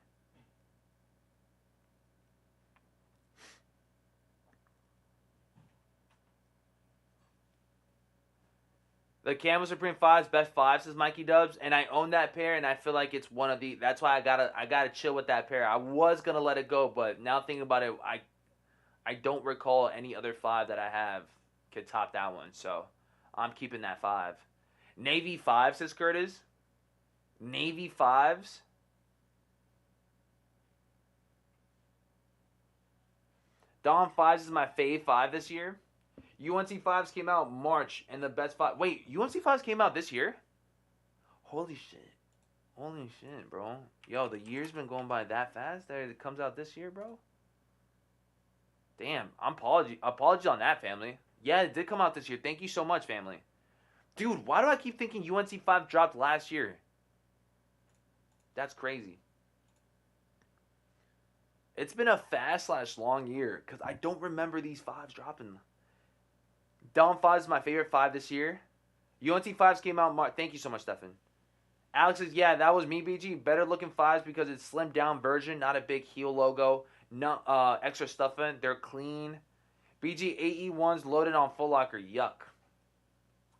The Camo Supreme 5s, best 5, says Mikey Dubs, and I own that pair, and I feel like it's one of the. That's why I gotta chill with that pair. I was gonna let it go, but now thinking about it, I don't recall any other 5 that I have could top that one, so I'm keeping that 5. Navy 5, says Curtis. Navy 5s. Dawn 5s is my fave 5 this year. UNC 5s came out March, and the best 5. Wait, UNC 5s came out this year? Holy shit. Holy shit, bro. Yo, the year's been going by that fast that it comes out this year, bro? Damn, apologies on that, family. Yeah, it did come out this year. Thank you so much, family. Dude, why do I keep thinking UNC 5 dropped last year? That's crazy. It's been a fast/long year, because I don't remember these 5s dropping. Dawn 5 is my favorite 5 this year. UNC 5s came out March. Thank you so much, Stefan. Alex says, yeah, that was me, BG. Better looking 5s because it's slimmed down version, not a big heel logo. No extra stuff in. They're clean. BG AE1s loaded on Foot Locker. Yuck.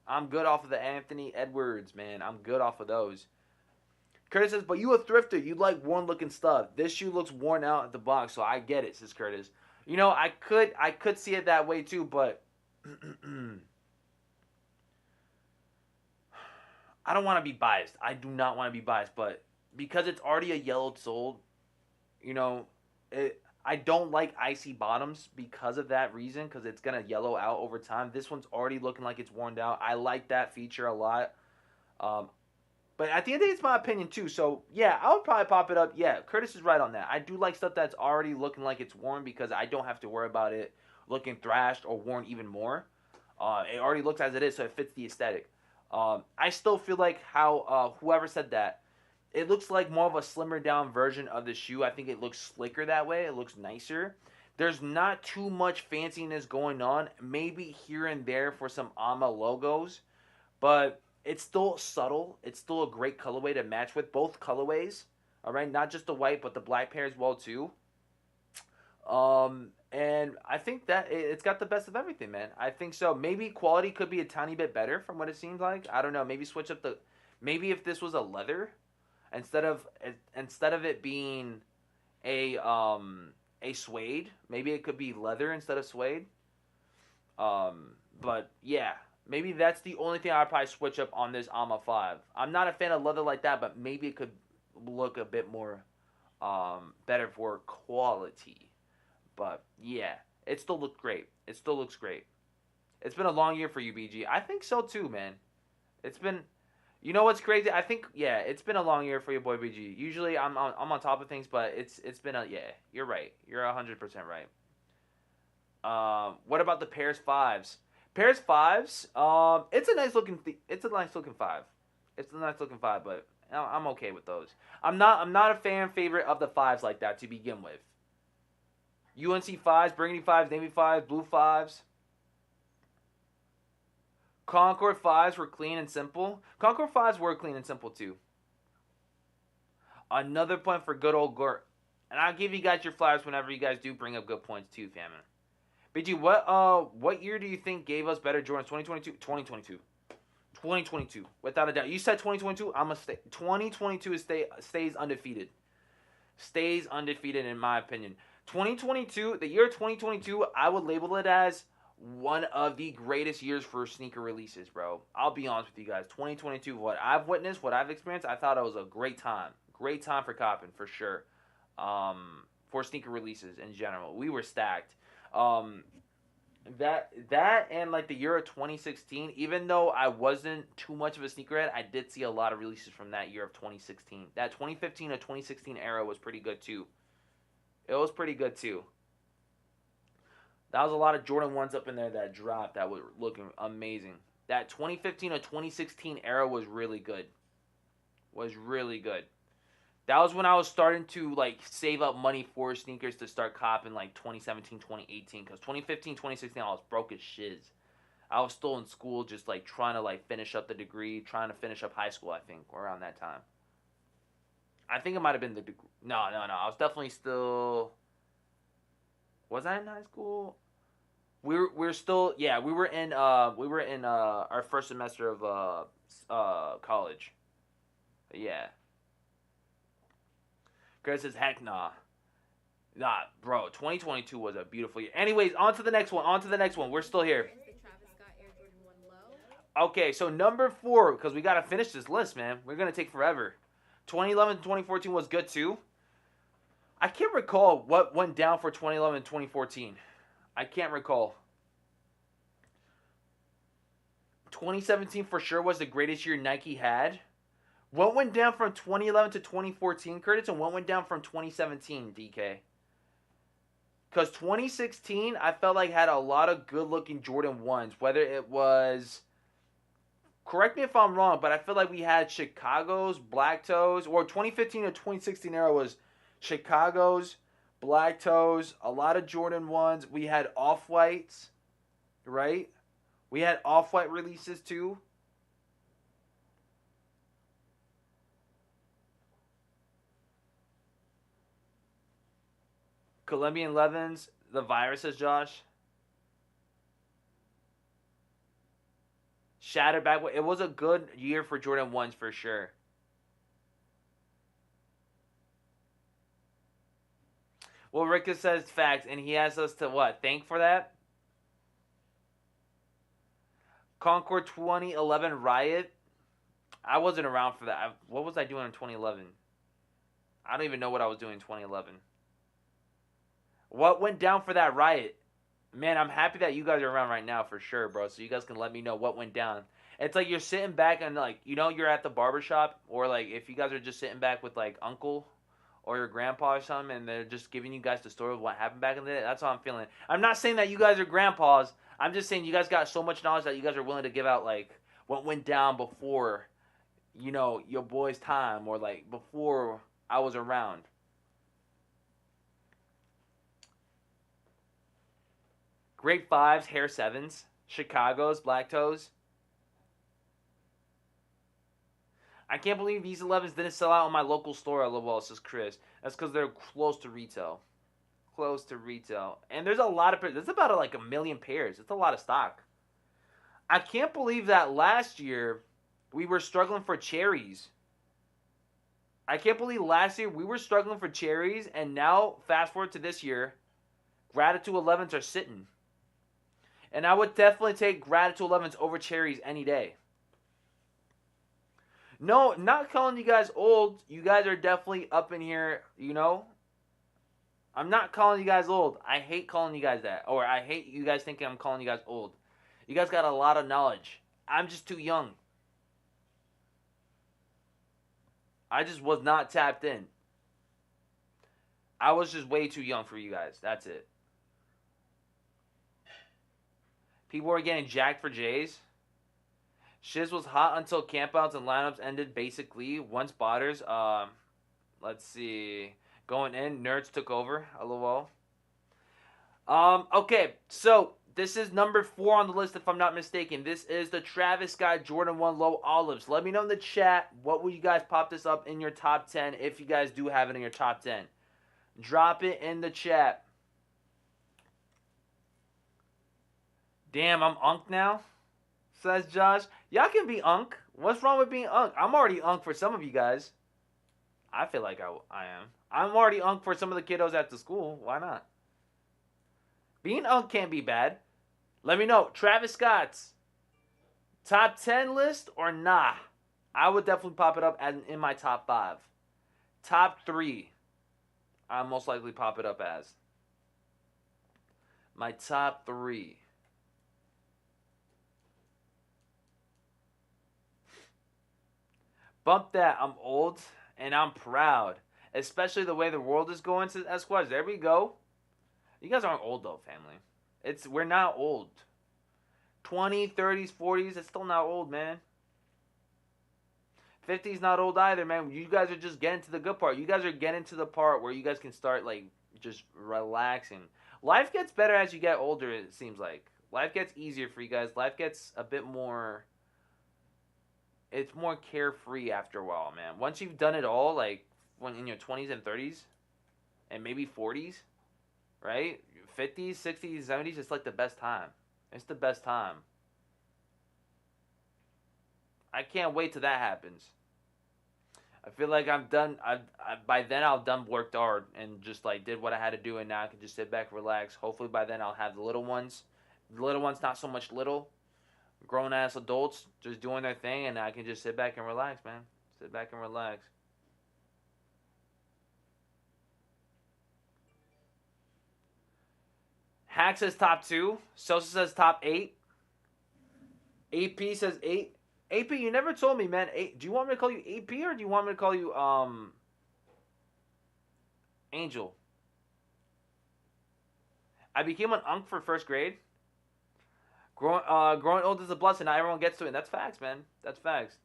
I'm good off of the Anthony Edwards, man. I'm good off of those. Curtis says, but you a thrifter. You like worn looking stuff. This shoe looks worn out at the box, so I get it, says Curtis. You know, I could see it that way too, but I don't want to be biased. I do not want to be biased, but because it's already a yellowed sole, you know, I don't like icy bottoms because of that reason, because it's going to yellow out over time. This one's already looking like it's worn out. I like that feature a lot. But at the end of the day, it's my opinion too. So, yeah, I would probably pop it up. Yeah, Curtis is right on that. I do like stuff that's already looking like it's worn because I don't have to worry about it looking thrashed or worn even more. It already looks as it is, so it fits the aesthetic. I still feel like how whoever said that, it looks like more of a slimmer down version of the shoe. I think it looks slicker that way. It looks nicer. There's not too much fanciness going on. Maybe here and there for some AMA logos. But it's still subtle. It's still a great colorway to match with. Both colorways. Alright, not just the white, but the black pair as well too. And I think that it's got the best of everything, man. I think so. Maybe quality could be a tiny bit better from what it seems like. I don't know. Maybe switch up the... Maybe if this was a leather... Instead of it being a suede, maybe it could be leather instead of suede. But yeah, maybe that's the only thing I'd probably switch up on this AMA 5. I'm not a fan of leather like that, but maybe it could look a bit more better for quality. But yeah, it still looks great. It still looks great. It's been a long year for you, BG. I think so too, man. It's been... You know what's crazy? I think, yeah, it's been a long year for your boy BG. Usually I'm on top of things, but it's been a, yeah, you're right. You're 100% right. What about the Pairs 5s? Pairs 5s, it's a nice looking 5. It's a nice looking 5, but I'm okay with those. I'm not a fan favorite of the 5s like that to begin with. UNC 5s, Burgundy 5s, Navy 5s, Blue 5s. Concord 5s were clean and simple. Concord 5s were clean and simple too. Another point for good old Gort. And I'll give you guys your flowers whenever you guys do bring up good points too, family. BG, what year do you think gave us better Jordans? 2022? 2022. 2022. Without a doubt. You said 2022, I'm going to stay. 2022 stays undefeated. Stays undefeated in my opinion. 2022, the year 2022, I would label it as one of the greatest years for sneaker releases, bro. I'll be honest with you guys. 2022, what I've witnessed, what I've experienced, I thought it was a great time. Great time for copping, for sure. For sneaker releases in general. We were stacked. That and like the year of 2016, even though I wasn't too much of a sneakerhead, I did see a lot of releases from that year of 2016. That 2015 to 2016 era was pretty good too. It was pretty good too. That was a lot of Jordan 1s up in there that dropped that were looking amazing. That 2015 to 2016 era was really good. Was really good. That was when I was starting to like save up money for sneakers to start copping like 2017, 2018. Because 2015, 2016, I was broke as shiz. I was still in school just like trying to like finish up the degree, trying to finish up high school, I think, around that time. I think it might have been the degree. No. I was definitely still... Was I in high school? We're still... Yeah, we were in our first semester of college. Yeah. Greg says, heck nah. Nah, bro. 2022 was a beautiful year. Anyways, on to the next one. We're still here. Okay, so number 4, because we got to finish this list, man. We're going to take forever. 2011 to 2014 was good, too. I can't recall what went down for 2011 and 2014. I can't recall. 2017 for sure was the greatest year Nike had. What went down from 2011 to 2014, Curtis, and what went down from 2017, DK? Because 2016, I felt like had a lot of good-looking Jordan 1s, whether it was... Correct me if I'm wrong, but I feel like we had Chicago's, Black Toes, or 2015 to 2016 era was Chicago's, Black Toes, a lot of Jordan 1s. We had Off-Whites, right? We had Off-White releases too. Colombian 11s, the viruses, Josh. Shattered back. It was a good year for Jordan 1s for sure. Well, Ricka says facts, and he asks us to what? Thank for that? Concord 2011 Riot. I wasn't around for that. What was I doing in 2011? I don't even know what I was doing in 2011. What went down for that riot? Man, I'm happy that you guys are around right now for sure, bro. So you guys can let me know what went down. It's like you're sitting back and like, you know, you're at the barbershop, or like if you guys are just sitting back with like uncle or your grandpa or something, and they're just giving you guys the story of what happened back in the day. That's how I'm feeling. I'm not saying that you guys are grandpas. I'm just saying you guys got so much knowledge that you guys are willing to give out like what went down before, you know, your boy's time, or like before I was around. Grade 5s, Hair 7s, Chicago's, Black Toes. I can't believe these 11s didn't sell out in my local store, LOL, says Chris. That's because they're close to retail. Close to retail. And there's a lot of pairs. There's about like 1 million pairs. It's a lot of stock. I can't believe that last year we were struggling for cherries. I can't believe last year we were struggling for cherries, and now, fast forward to this year, Gratitude 11s are sitting. And I would definitely take Gratitude 11s over cherries any day. No, not calling you guys old. You guys are definitely up in here, you know. I'm not calling you guys old. I hate calling you guys that. Or I hate you guys thinking I'm calling you guys old. You guys got a lot of knowledge. I'm just too young. I just was not tapped in. I was just way too young for you guys. That's it. People were getting jacked for J's. Shiz was hot until campouts and lineups ended basically. Once spotters, let's see. Going in, nerds took over. LOL. Okay, so this is number 4 on the list if I'm not mistaken. This is the Travis Scott Jordan 1 Low Olives. Let me know in the chat what will you guys pop this up in your top 10 if you guys do have it in your top 10. Drop it in the chat. Damn, I'm unk now, says Josh. Y'all can be unk. What's wrong with being unk? I'm already unk for some of you guys. I feel like I am. I'm already unk for some of the kiddos at the school. Why not? Being unk can't be bad. Let me know. Travis Scott's top 10 list or nah? I would definitely pop it up as in my top 5. Top 3. I'll most likely pop it up as. My top 3. Bump that. I'm old and I'm proud. Especially the way the world is going to Esquires. There we go. You guys aren't old though, family. We're not old. 20s, 30s, 40s, it's still not old, man. 50's not old either, man. You guys are just getting to the good part. You guys are getting to the part where you guys can start, like, just relaxing. Life gets better as you get older, it seems like. Life gets easier for you guys. Life gets a bit more... It's more carefree after a while, man. Once you've done it all, like, when in your 20s and 30s, and maybe 40s, right? 50s, 60s, 70s, it's like the best time. It's the best time. I can't wait till that happens. I feel like I'm done. By then I'll done worked hard and just like did what I had to do, and now I can just sit back, relax. Hopefully by then I'll have the little ones. The little ones not so much little, grown ass adults just doing their thing, and I can just sit back and relax, man. Sit back and relax. Hack says top 2. Sosa says top 8. AP says 8. AP, you never told me, man. Do you want me to call you AP or do you want me to call you Angel? I became an unk for first grade. Growing old is a blessing. Not everyone gets to it. And that's facts, man. That's facts.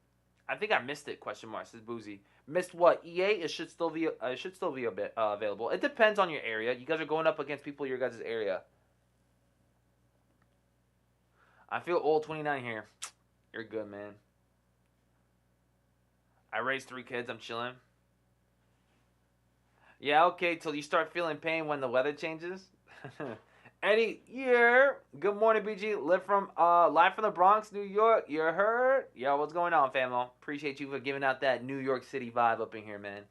I think I missed it. Question mark. Says Boozy. Missed what? EA? It should still be. A bit available. It depends on your area. You guys are going up against people in your guys' area. I feel old. 29 here. You're good, man. I raised 3 kids. I'm chilling. Yeah, okay, till you start feeling pain when the weather changes. Eddie, yeah. Good morning, BG. Live from the Bronx, New York. You heard? Yo, what's going on, famo? Appreciate you for giving out that New York City vibe up in here, man.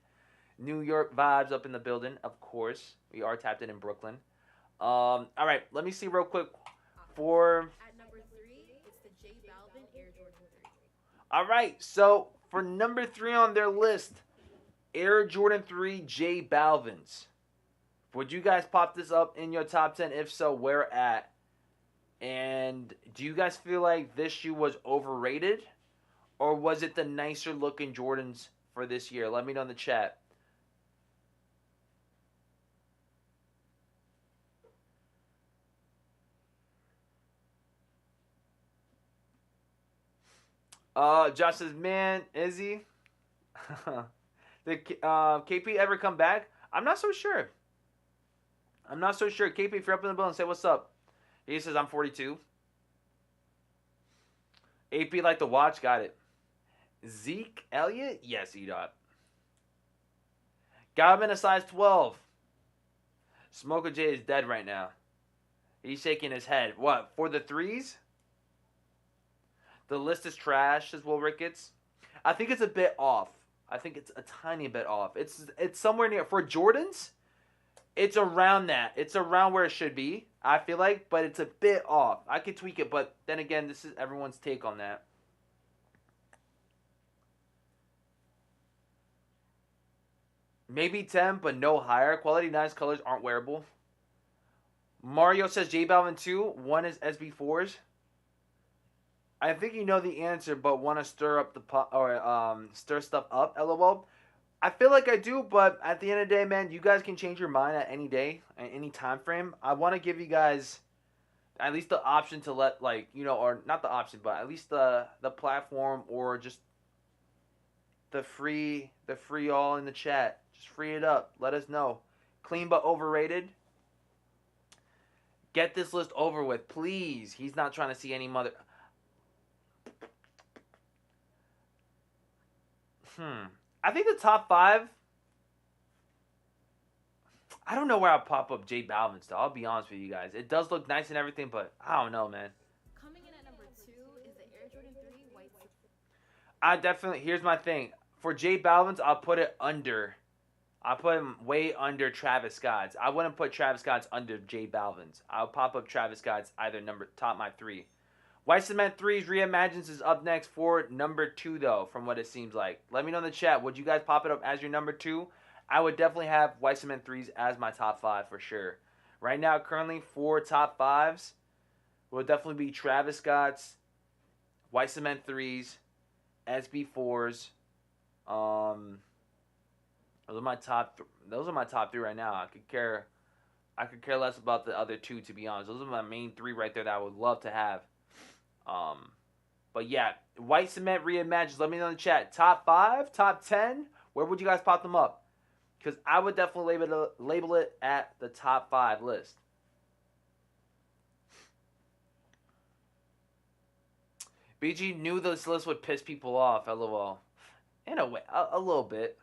New York vibes up in the building, of course. We are tapped in Brooklyn. All right, let me see real quick for... At number 3, it's the J Balvin Air Jordan 3. All right, so for number 3 on their list, Air Jordan 3 J Balvins. Would you guys pop this up in your top 10? If so, where at? And do you guys feel like this shoe was overrated? Or was it the nicer looking Jordans for this year? Let me know in the chat. Josh says, man, is he? Did KP ever come back? I'm not so sure. KP, if you're up in the building, say what's up. He says, I'm 42. AP like the watch, got it. Zeke Elliott? Yes, E-Dot. Got him in a size 12. Smoker J is dead right now. He's shaking his head. What, for the 3s? The list is trash, says Will Ricketts. I think it's a bit off. I think it's a tiny bit off. It's somewhere near. For Jordans, it's around that. It's around where it should be, I feel like, but it's a bit off. I could tweak it, but then again, this is everyone's take on that. Maybe 10, but no higher. Quality 9's colors aren't wearable. Mario says J Balvin 2. 1 is SB4s. I think you know the answer, but want to stir up the pot or stir stuff up. LOL. I feel like I do, but at the end of the day, man, you guys can change your mind at any day, at any time frame. I want to give you guys at least the option to let, like, you know, or not the option, but at least the platform or just the free all in the chat. Just free it up. Let us know. Clean but overrated. Get this list over with, please. He's not trying to see any mother. I think the top 5. I don't know where I'll pop up J Balvin's though. I'll be honest with you guys. It does look nice and everything, but I don't know, man. Coming in at number 2 is the Air Jordan 3 White. I definitely, here's my thing. For J Balvin's, I'll put it under. I'll put him way under Travis Scott's. I wouldn't put Travis Scott's under J Balvin's. I'll pop up Travis Scott's either top my 3. White Cement 3's Reimagines is up next for number 2 though, from what it seems like. Let me know in the chat. Would you guys pop it up as your number 2? I would definitely have White Cement 3's as my top 5 for sure. Right now, currently, 4 top 5s will definitely be Travis Scott's, White Cement 3's, SB4's. Those are my top 3 right now. I could care less about the other 2, to be honest. Those are my main 3 right there that I would love to have. But yeah, White Cement Reimagines. Let me know in the chat. Top 5, top 10. Where would you guys pop them up? Because I would definitely label it at the top 5 list. BG knew this list would piss people off. LOL. In a way, a little bit.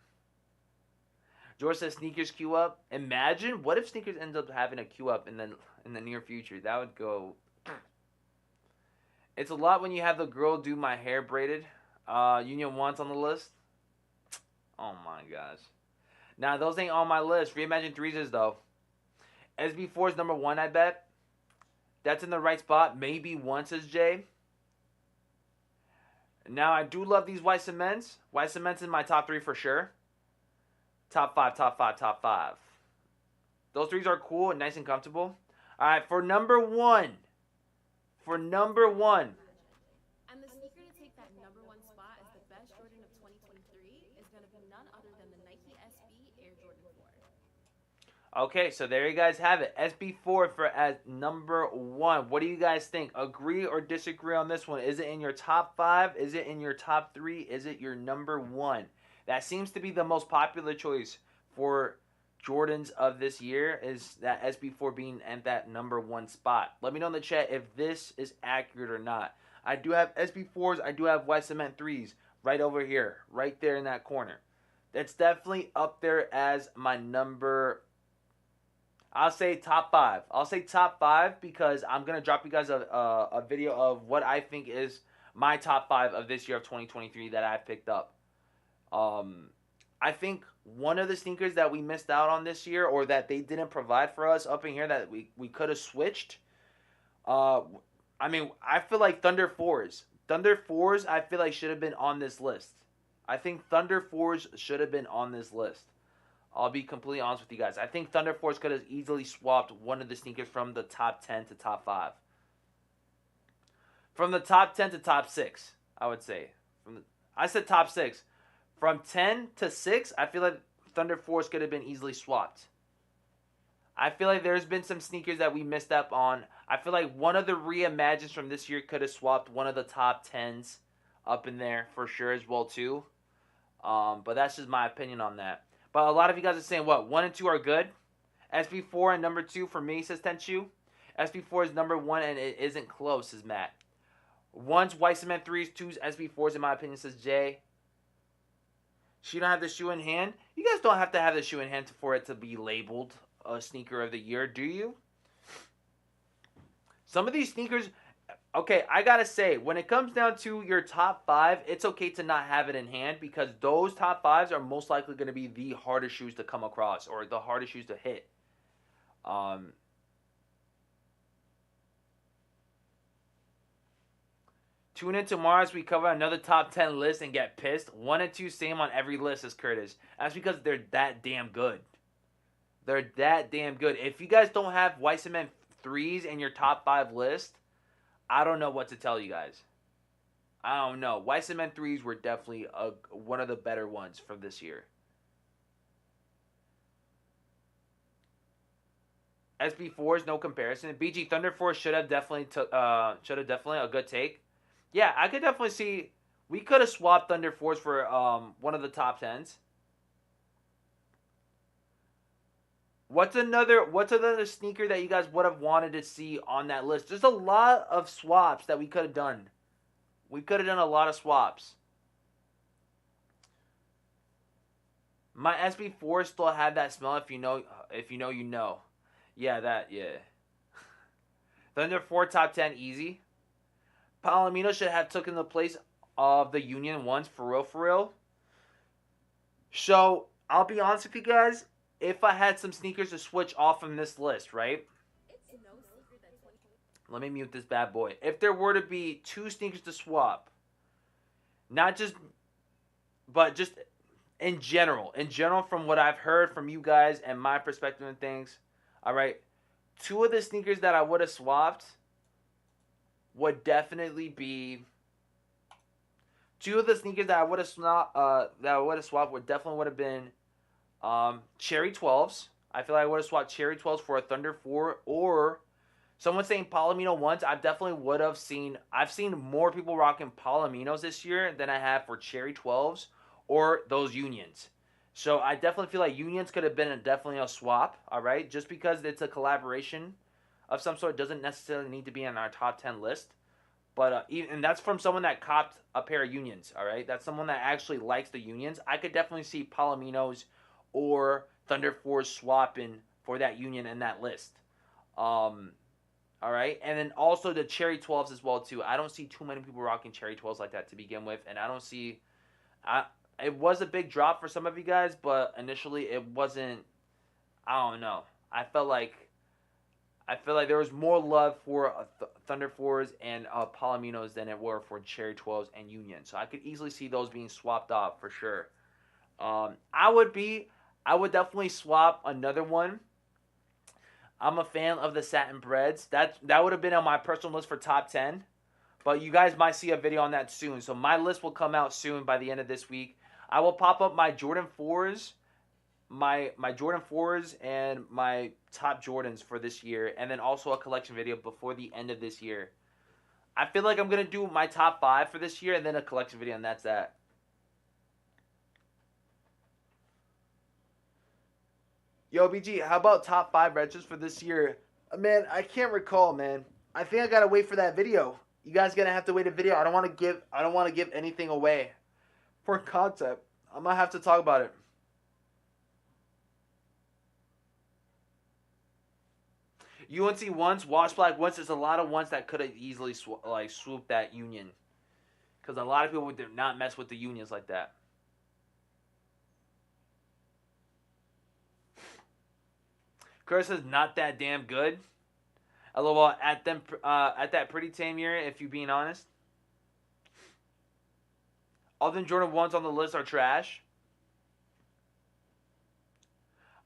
George says sneakers queue up. Imagine, what if sneakers ends up having a queue up in the near future? That would go. It's a lot when you have the girl do my hair braided. Union One's on the list. Oh my gosh. Now those ain't on my list. Reimagine 3's is though. SB4 is number 1, I bet. That's in the right spot. Maybe 1, says Jay. Now I do love these White Cements. White Cements in my top 3 for sure. Top 5, top 5, top 5. Those 3's are cool and nice and comfortable. Alright, for number 1. For number 1. And the sneaker to take that number 1 spot as the best Jordan of 2023 is going to be none other than the Nike SB Air Jordan 4. Okay, so there you guys have it. SB4 for as number 1. What do you guys think? Agree or disagree on this one? Is it in your top 5? Is it in your top 3? Is it your number 1? That seems to be the most popular choice for Jordans of this year, is that SB4 being at that number 1 spot. Let me know in the chat if this is accurate or not. I do have SB4s. I do have White Cement 3's right over here, right there in that corner. That's definitely up there as my number. I'll say top 5. I'll say top 5 because I'm going to drop you guys a video of what I think is my top 5 of this year of 2023 that I picked up. I think one of the sneakers that we missed out on this year, or that they didn't provide for us up in here that we could have switched. I mean, I feel like Thunder 4s. Thunder 4s, I feel like should have been on this list. I think Thunder 4s should have been on this list. I'll be completely honest with you guys. I think Thunder 4s could have easily swapped one of the sneakers from the top 10 to top 5. From the top 10 to top 6, I would say. I said top 6. From 10 to 6, I feel like Thunder 4s could have been easily swapped. I feel like there's been some sneakers that we missed up on. I feel like one of the Reimagines from this year could have swapped one of the top 10s up in there for sure as well too. But that's just my opinion on that. But a lot of you guys are saying, what, 1 and 2 are good? SB4 and number 2 for me, says Tenchu. SB4 is number 1 and it isn't close, says Matt. 1's White Cement 3's, 2's SB4's in my opinion, says Jay. She don't have the shoe in hand. You guys don't have to have the shoe in hand for it to be labeled a sneaker of the year, do you? Some of these sneakers, okay, I gotta say, when it comes down to your top 5, it's okay to not have it in hand because those top 5s are most likely going to be the hardest shoes to come across or the hardest shoes to hit. Tune in tomorrow as we cover another top 10 list and get pissed. 1 and 2 same on every list, as Curtis. That's because they're that damn good. They're that damn good. If you guys don't have White Cement 3's in your top 5 list, I don't know what to tell you guys. I don't know. White Cement 3's were definitely one of the better ones from this year. SB4's no comparison. BG Thunder Force should have definitely a good take. Yeah, I could definitely see we could have swapped Thunder Force for one of the top 10s. What's another sneaker that you guys would have wanted to see on that list? There's a lot of swaps that we could have done. We could have done a lot of swaps. My SB4 still had that smell. If you know, you know. Yeah. Thunder 4 top 10 easy. Palomino should have taken the place of the Union ones for real. So I'll be honest with you guys. If I had some sneakers to switch off from this list, right? Let me mute this bad boy. If there were to be 2 sneakers to swap, not just, but just in general from what I've heard from you guys and my perspective and things, all right, 2 of the sneakers that I would have swapped would definitely be 2 of the sneakers that I would have swapped would have been Cherry 12s. I feel like I would have swapped Cherry 12s for a Thunder 4, or someone saying Palomino 1s. I've seen more people rocking Palominos this year than I have for Cherry 12s or those Unions. So I definitely feel like Unions could have been definitely a swap, all right? Just because it's a collaboration of some sort doesn't necessarily need to be on our top 10 list. But and that's from someone that copped a pair of Unions, all right? That's someone that actually likes the Unions. I could definitely see Palominos or Thunder 4s swapping for that Union in that list. All right? And then also the Cherry 12s as well, too. I don't see too many people rocking Cherry 12s like that to begin with. And I don't see... it was a big drop for some of you guys, but initially it wasn't... I don't know. I feel like there was more love for Thunder 4s and Palominos than it were for Cherry 12s and Union. So I could easily see those being swapped off for sure. I would definitely swap another one. I'm a fan of the Satin Breads. That would have been on my personal list for top 10. But you guys might see a video on that soon. So my list will come out soon by the end of this week. I will pop up my Jordan 4s. My Jordan 4s and my top Jordans for this year, and then also a collection video before the end of this year. I feel like I'm going to do my top 5 for this year and then a collection video, and that's that. Yo, BG, how about top 5 retros for this year? Man, I can't recall, man. I think I got to wait for that video. You guys going to have to wait a video. I don't want to give anything away for concept. I'm going to have to talk about it. UNC ones, Wash Black ones. There's a lot of ones that could have easily swooped that Union, because a lot of people would not mess with the Unions like that. Curse is not that damn good. LOL at that pretty tame year, if you're being honest. All the Jordan 1s on the list are trash.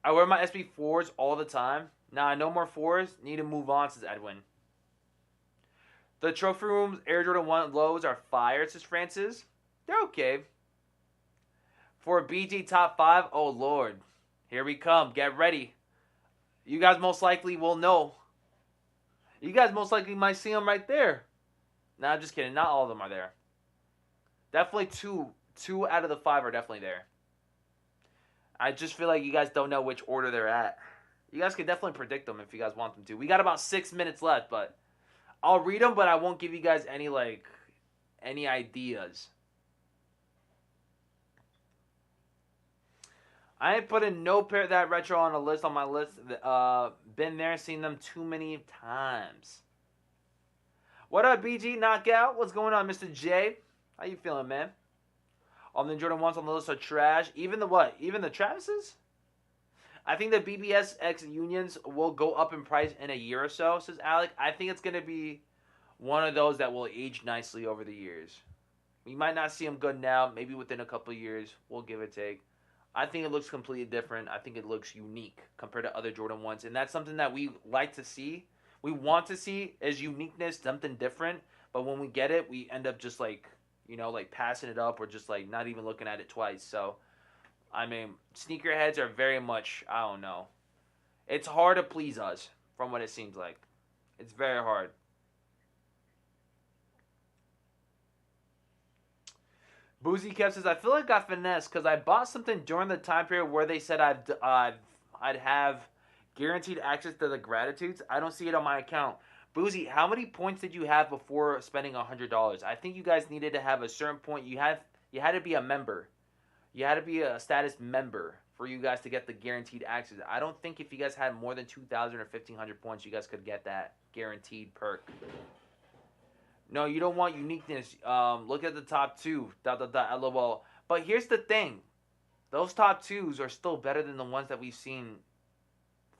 I wear my SB4s all the time. Nah, no more 4s. Need to move on, says Edwin. The Trophy Room's Air Jordan 1 lows are fire, says Francis. They're okay. For a BG top 5, oh lord. Here we come. Get ready. You guys most likely will know. You guys most likely might see them right there. Nah, I'm just kidding. Not all of them are there. Definitely 2 out of the 5 are definitely there. I just feel like you guys don't know which order they're at. You guys can definitely predict them if you guys want them to. We got about 6 minutes left, but I'll read them, but I won't give you guys any ideas. I ain't putting no pair of that retro on my list. Been there, seen them too many times. What up, BG Knockout? What's going on, Mr. J? How you feeling, man? All the Jordan 1s on the list are trash. Even the what? Even the Travises? I think the BBS X Unions will go up in price in a year or so, says Alec. I think it's going to be one of those that will age nicely over the years. We might not see them good now. Maybe within a couple of years, we'll give it a take. I think it looks completely different. I think it looks unique compared to other Jordan 1s. And that's something that we like to see. We want to see is uniqueness, something different. But when we get it, we end up just passing it up or just not even looking at it twice. So, I mean, sneakerheads are very much, I don't know. It's hard to please us from what it seems like. It's very hard. Boozy Kev says, I feel like I got finessed because I bought something during the time period where they said I'd have guaranteed access to the gratitudes. I don't see it on my account. Boozy, how many points did you have before spending $100? I think you guys needed to have a certain point. You had to be a member. You had to be a status member for you guys to get the guaranteed access. I don't think if you guys had more than 2,000 or 1,500 points, you guys could get that guaranteed perk. No, you don't want uniqueness. Look at the top two. ... LOL. But here's the thing. Those top twos are still better than the ones that we've seen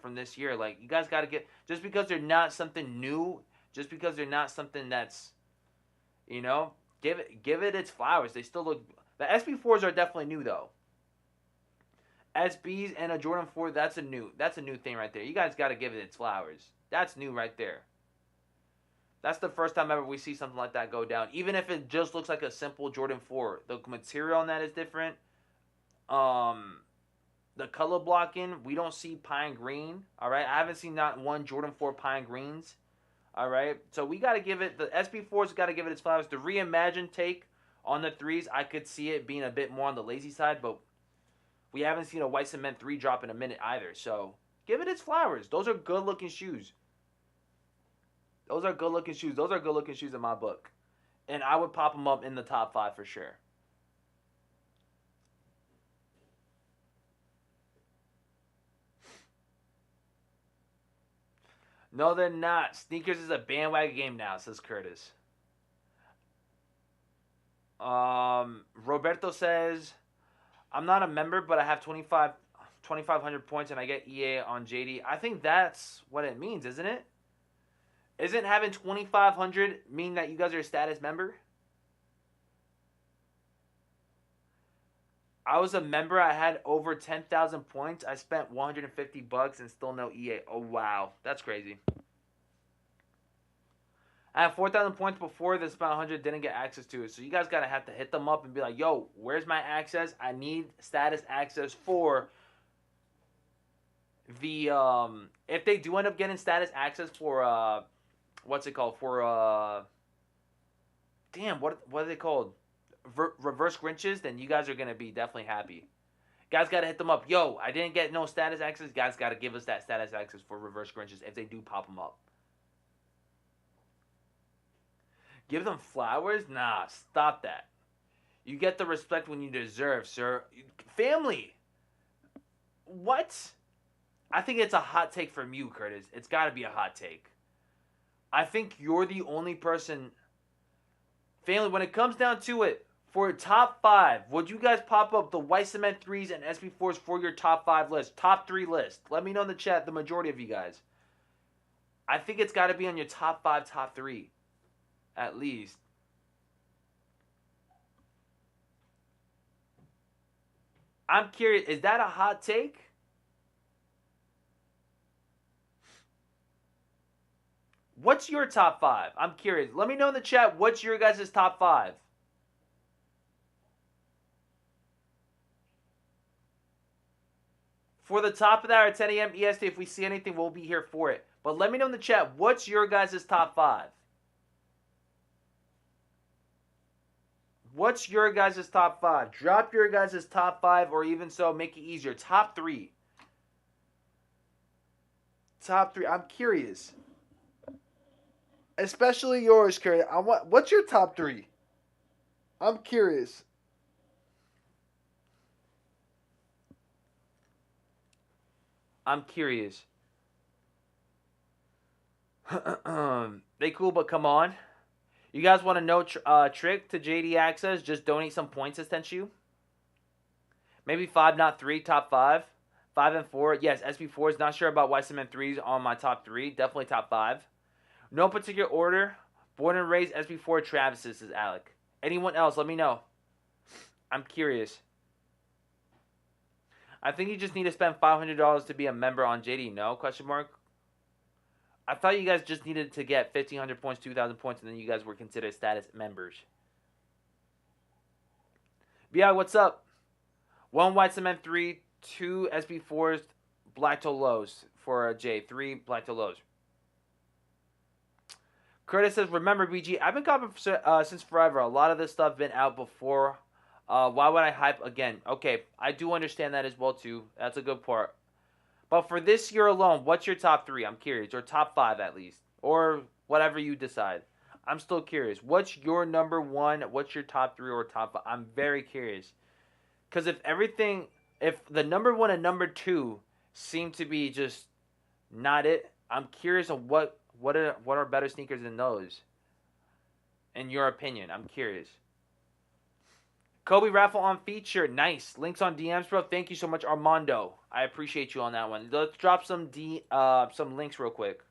from this year. Like, you guys got to get... Just because they're not something new, just because they're not something that's, you know, give it its flowers. They still look... The SB4s are definitely new, though. SBs and a Jordan 4, that's a new thing right there. You guys got to give it its flowers. That's new right there. That's the first time ever we see something like that go down. Even if it just looks like a simple Jordan 4. The material on that is different. The color blocking, we don't see pine green. Alright, I haven't seen not one Jordan 4 pine greens. Alright, so we got to give it, the SB4's got to give it its flowers. The reimagined take on the 3s, I could see it being a bit more on the lazy side, but we haven't seen a white cement 3 drop in a minute either. So, give it its flowers. Those are good looking shoes. Those are good looking shoes. Those are good looking shoes in my book. And I would pop them up in the top 5 for sure. No, they're not. Sneakers is a bandwagon game now, says Curtis. Roberto says, I'm not a member, but I have 2,500 points and I get EA on JD. I think that's what it means, isn't it? Isn't having 2,500 mean that you guys are a status member? I was a member. I had over 10,000 points. I spent $150 and still no EA. Oh, wow. That's crazy. I had 4,000 points before this, about 100 didn't get access to it. So you guys got to have to hit them up and be like, yo, where's my access? I need status access for the, if they do end up getting status access for, what's it called? For, damn, what are they called? Reverse Grinches, then you guys are going to be definitely happy. Guys got to hit them up. Yo, I didn't get no status access. Guys got to give us that status access for Reverse Grinches if they do pop them up. Give them flowers? Nah, stop that. You get the respect when you deserve, sir. Family. What? I think it's a hot take from you, Curtis. It's got to be a hot take. I think you're the only person... Family, when it comes down to it, for top 5, would you guys pop up the white cement 3s and SB4s for your top 5 list? Top 3 list. Let me know in the chat, the majority of you guys. I think it's got to be on your top 5, top 3. At least. I'm curious, is that a hot take? What's your top 5? I'm curious. Let me know in the chat, what's your guys' top 5? For the top of the hour at 10 a.m. EST, if we see anything, we'll be here for it. But let me know in the chat, what's your guys' top 5? What's your guys' top 5? Drop your guys' top 5, or even so, make it easier. Top 3. Top 3. I'm curious. Especially yours, Curry. What's your top 3? I'm curious. I'm curious. They cool, but come on. You guys want to know trick to JD Access? Just donate some points I sent you. Maybe 5, not 3. Top 5. 5 and 4. Yes, SB4s. Not sure about white cement 3s on my top 3. Definitely top 5. No particular order. Born and raised SB4 Travis, says Alec. Anyone else? Let me know. I'm curious. I think you just need to spend $500 to be a member on JD. No? Question mark. I thought you guys just needed to get 1,500 points, 2,000 points, and then you guys were considered status members. BI, what's up? 1 white cement 3, 2 SB4s, black toe lows for J. 3 black toe lows. Curtis says, remember, BG, I've been copying since forever. A lot of this stuff been out before. Why would I hype again? Okay, I do understand that as well, too. That's a good part. But for this year alone, what's your top 3? I'm curious. Or top 5, at least. Or whatever you decide. I'm still curious. What's your number 1? What's your top 3 or top 5? I'm very curious. Because if the number 1 and number 2 seem to be just not it, I'm curious of what are better sneakers than those. In your opinion, I'm curious. Kobe raffle on feature, nice. Links on DMs, bro. Thank you so much, Armando. I appreciate you on that one. Let's drop some links real quick.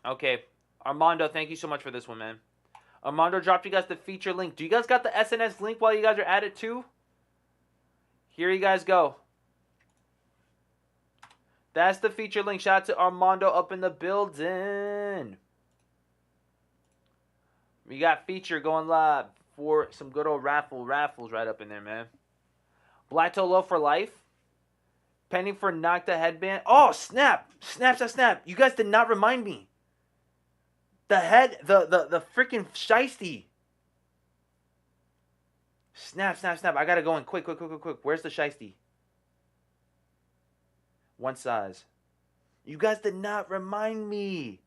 Okay, Armando, thank you so much for this one, man. Armando dropped you guys the feature link. Do you guys got the SNS link while you guys are at it too? Here you guys go. That's the feature link. Shout out to Armando up in the building. We got feature going live for some good old raffles right up in there, man. Black Toe Low for life. Pending for Nocta headband. Oh, snap. Snap. You guys did not remind me. The freaking shiesty. Snap. I gotta go in quick. Where's the shiesty? One size. You guys did not remind me.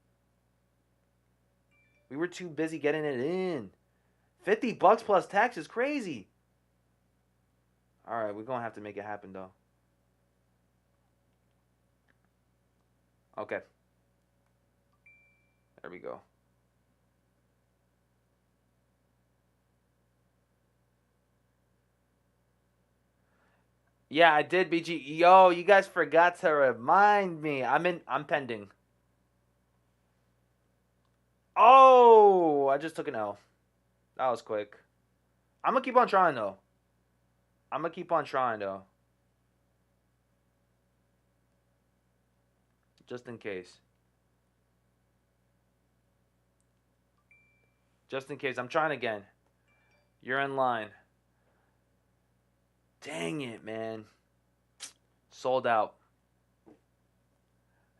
We were too busy getting it in. $50 plus tax is crazy. Alright, we're gonna have to make it happen though. Okay. There we go. Yeah, I did, BG. Yo, you guys forgot to remind me. I'm pending. Oh, I just took an L. That was quick. I'm gonna keep on trying though. Just in case. I'm trying again. You're in line. Dang it, man. Sold out.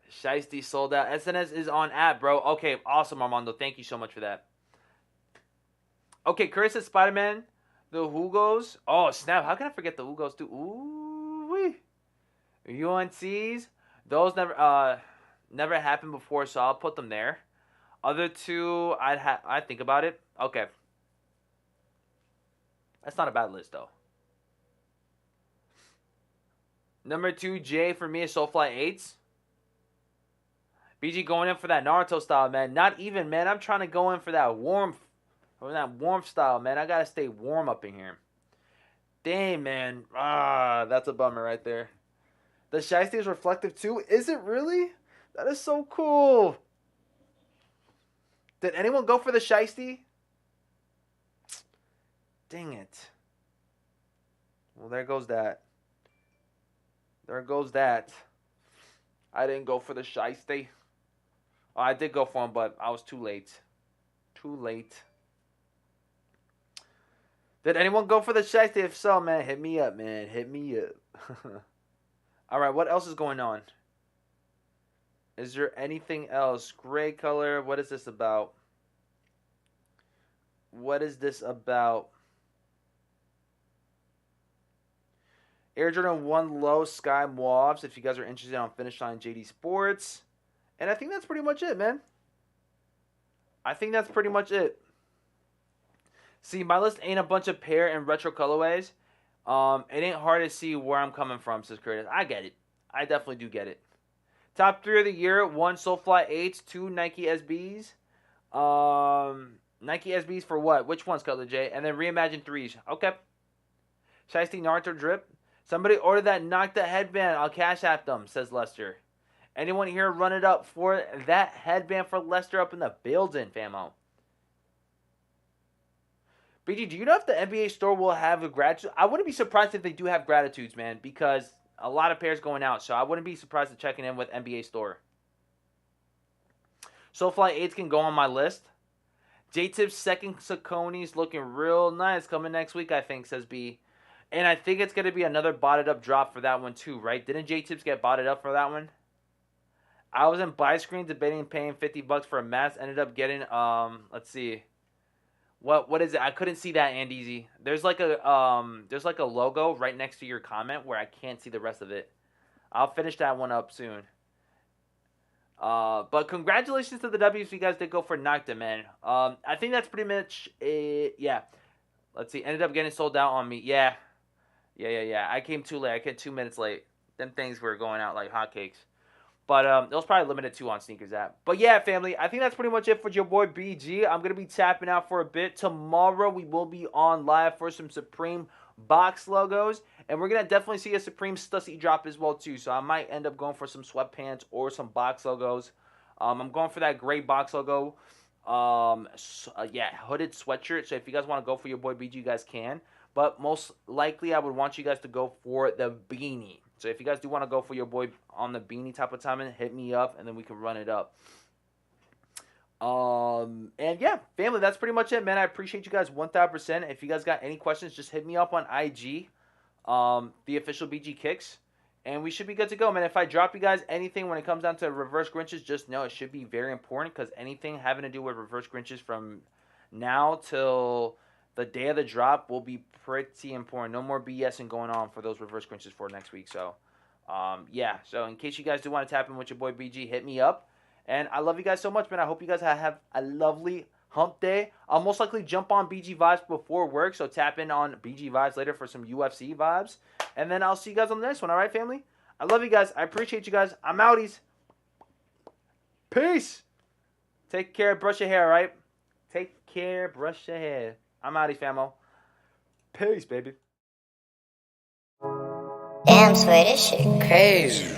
Shiesty sold out. SNS is on app, bro. Okay, awesome, Armando. Thank you so much for that. Okay, Chris says Spider-Man. The Hugos. Oh, snap. How can I forget the Hugos, too? Ooh-wee. UNCs. Those never happened before, so I'll put them there. Other two, I'd think about it. Okay. That's not a bad list, though. Number 2, J for me is Soulfly 8s. BG going in for that Naruto style, man. Not even, man. I'm trying to go in for that warmth style, man. I gotta stay warm up in here. Dang, man. That's a bummer right there. The Shiesty is reflective too. Is it really? That is so cool. Did anyone go for the Shiesty? Dang it. Well, there goes that. I didn't go for the Shiesty. Oh, I did go for him, but I was too late. Did anyone go for the Shiesty? If so, man, hit me up, man. All right, what else is going on? Is there anything else? Gray color. What is this about? Air Jordan 1 Low Sky Mauves, if you guys are interested on Finish Line JD Sports. And I think that's pretty much it, man. See, my list ain't a bunch of pair and retro colorways. It ain't hard to see where I'm coming from, says Curtis. I get it. I definitely do get it. Top 3 of the year. 1, Soulfly 8s. 2, Nike SBs. Nike SBs for what? Which one's Color J? And then Reimagine 3s. Okay. Shiesty Naruto Drip. Somebody order that Nocta headband. I'll cash app them, says Lester. Anyone here run it up for that headband for Lester up in the building, famo? BG, do you know if the NBA store will have a gratitude? I wouldn't be surprised if they do have gratitudes, man, because a lot of pairs going out. So I wouldn't be surprised if checking in with NBA store. Soulfly 8s can go on my list. J-Tip's second Saucony's looking real nice. Coming next week, I think, says B. And I think it's going to be another botted up drop for that one too, right? Didn't J-Tips get botted up for that one? I was in buy screen debating paying $50 for a mask. Ended up getting, let's see. What is it? I couldn't see that, Andeezy. There's like a logo right next to your comment where I can't see the rest of it. I'll finish that one up soon. But congratulations to the W's you guys did go for Nocta, man. I think that's pretty much it. Yeah. Let's see. Ended up getting sold out on me. Yeah. I came too late. I came 2 minutes late. Them things were going out like hotcakes. But it was probably limited 2 on Sneakers app. But yeah, family, I think that's pretty much it for your boy BG. I'm going to be tapping out for a bit. Tomorrow we will be on live for some Supreme box logos. And we're going to definitely see a Supreme Stussy drop as well too. So I might end up going for some sweatpants or some box logos. I'm going for that gray box logo. Yeah, hooded sweatshirt. So if you guys want to go for your boy BG, you guys can. But most likely I would want you guys to go for the beanie. So if you guys do want to go for your boy on the beanie type of timing, hit me up and then we can run it up. And yeah, family, that's pretty much it, man. I appreciate you guys 1000%. If you guys got any questions, just hit me up on IG, the official BG Kicks, and we should be good to go, man. If I drop you guys anything when it comes down to reverse Grinches, just know it should be very important, because anything having to do with reverse Grinches from now till the day of the drop will be pretty important. No more BSing going on for those reverse Grinches for next week. So, yeah. So, in case you guys do want to tap in with your boy BG, hit me up. And I love you guys so much, man. I hope you guys have a lovely hump day. I'll most likely jump on BG Vibes before work. So, tap in on BG Vibes later for some UFC vibes. And then I'll see you guys on the next one. All right, family? I love you guys. I appreciate you guys. I'm outies. Peace. Take care. Brush your hair, all right? Take care. Brush your hair. I'm outie, famo. Peace, baby. Damn, Sway, this shit crazy.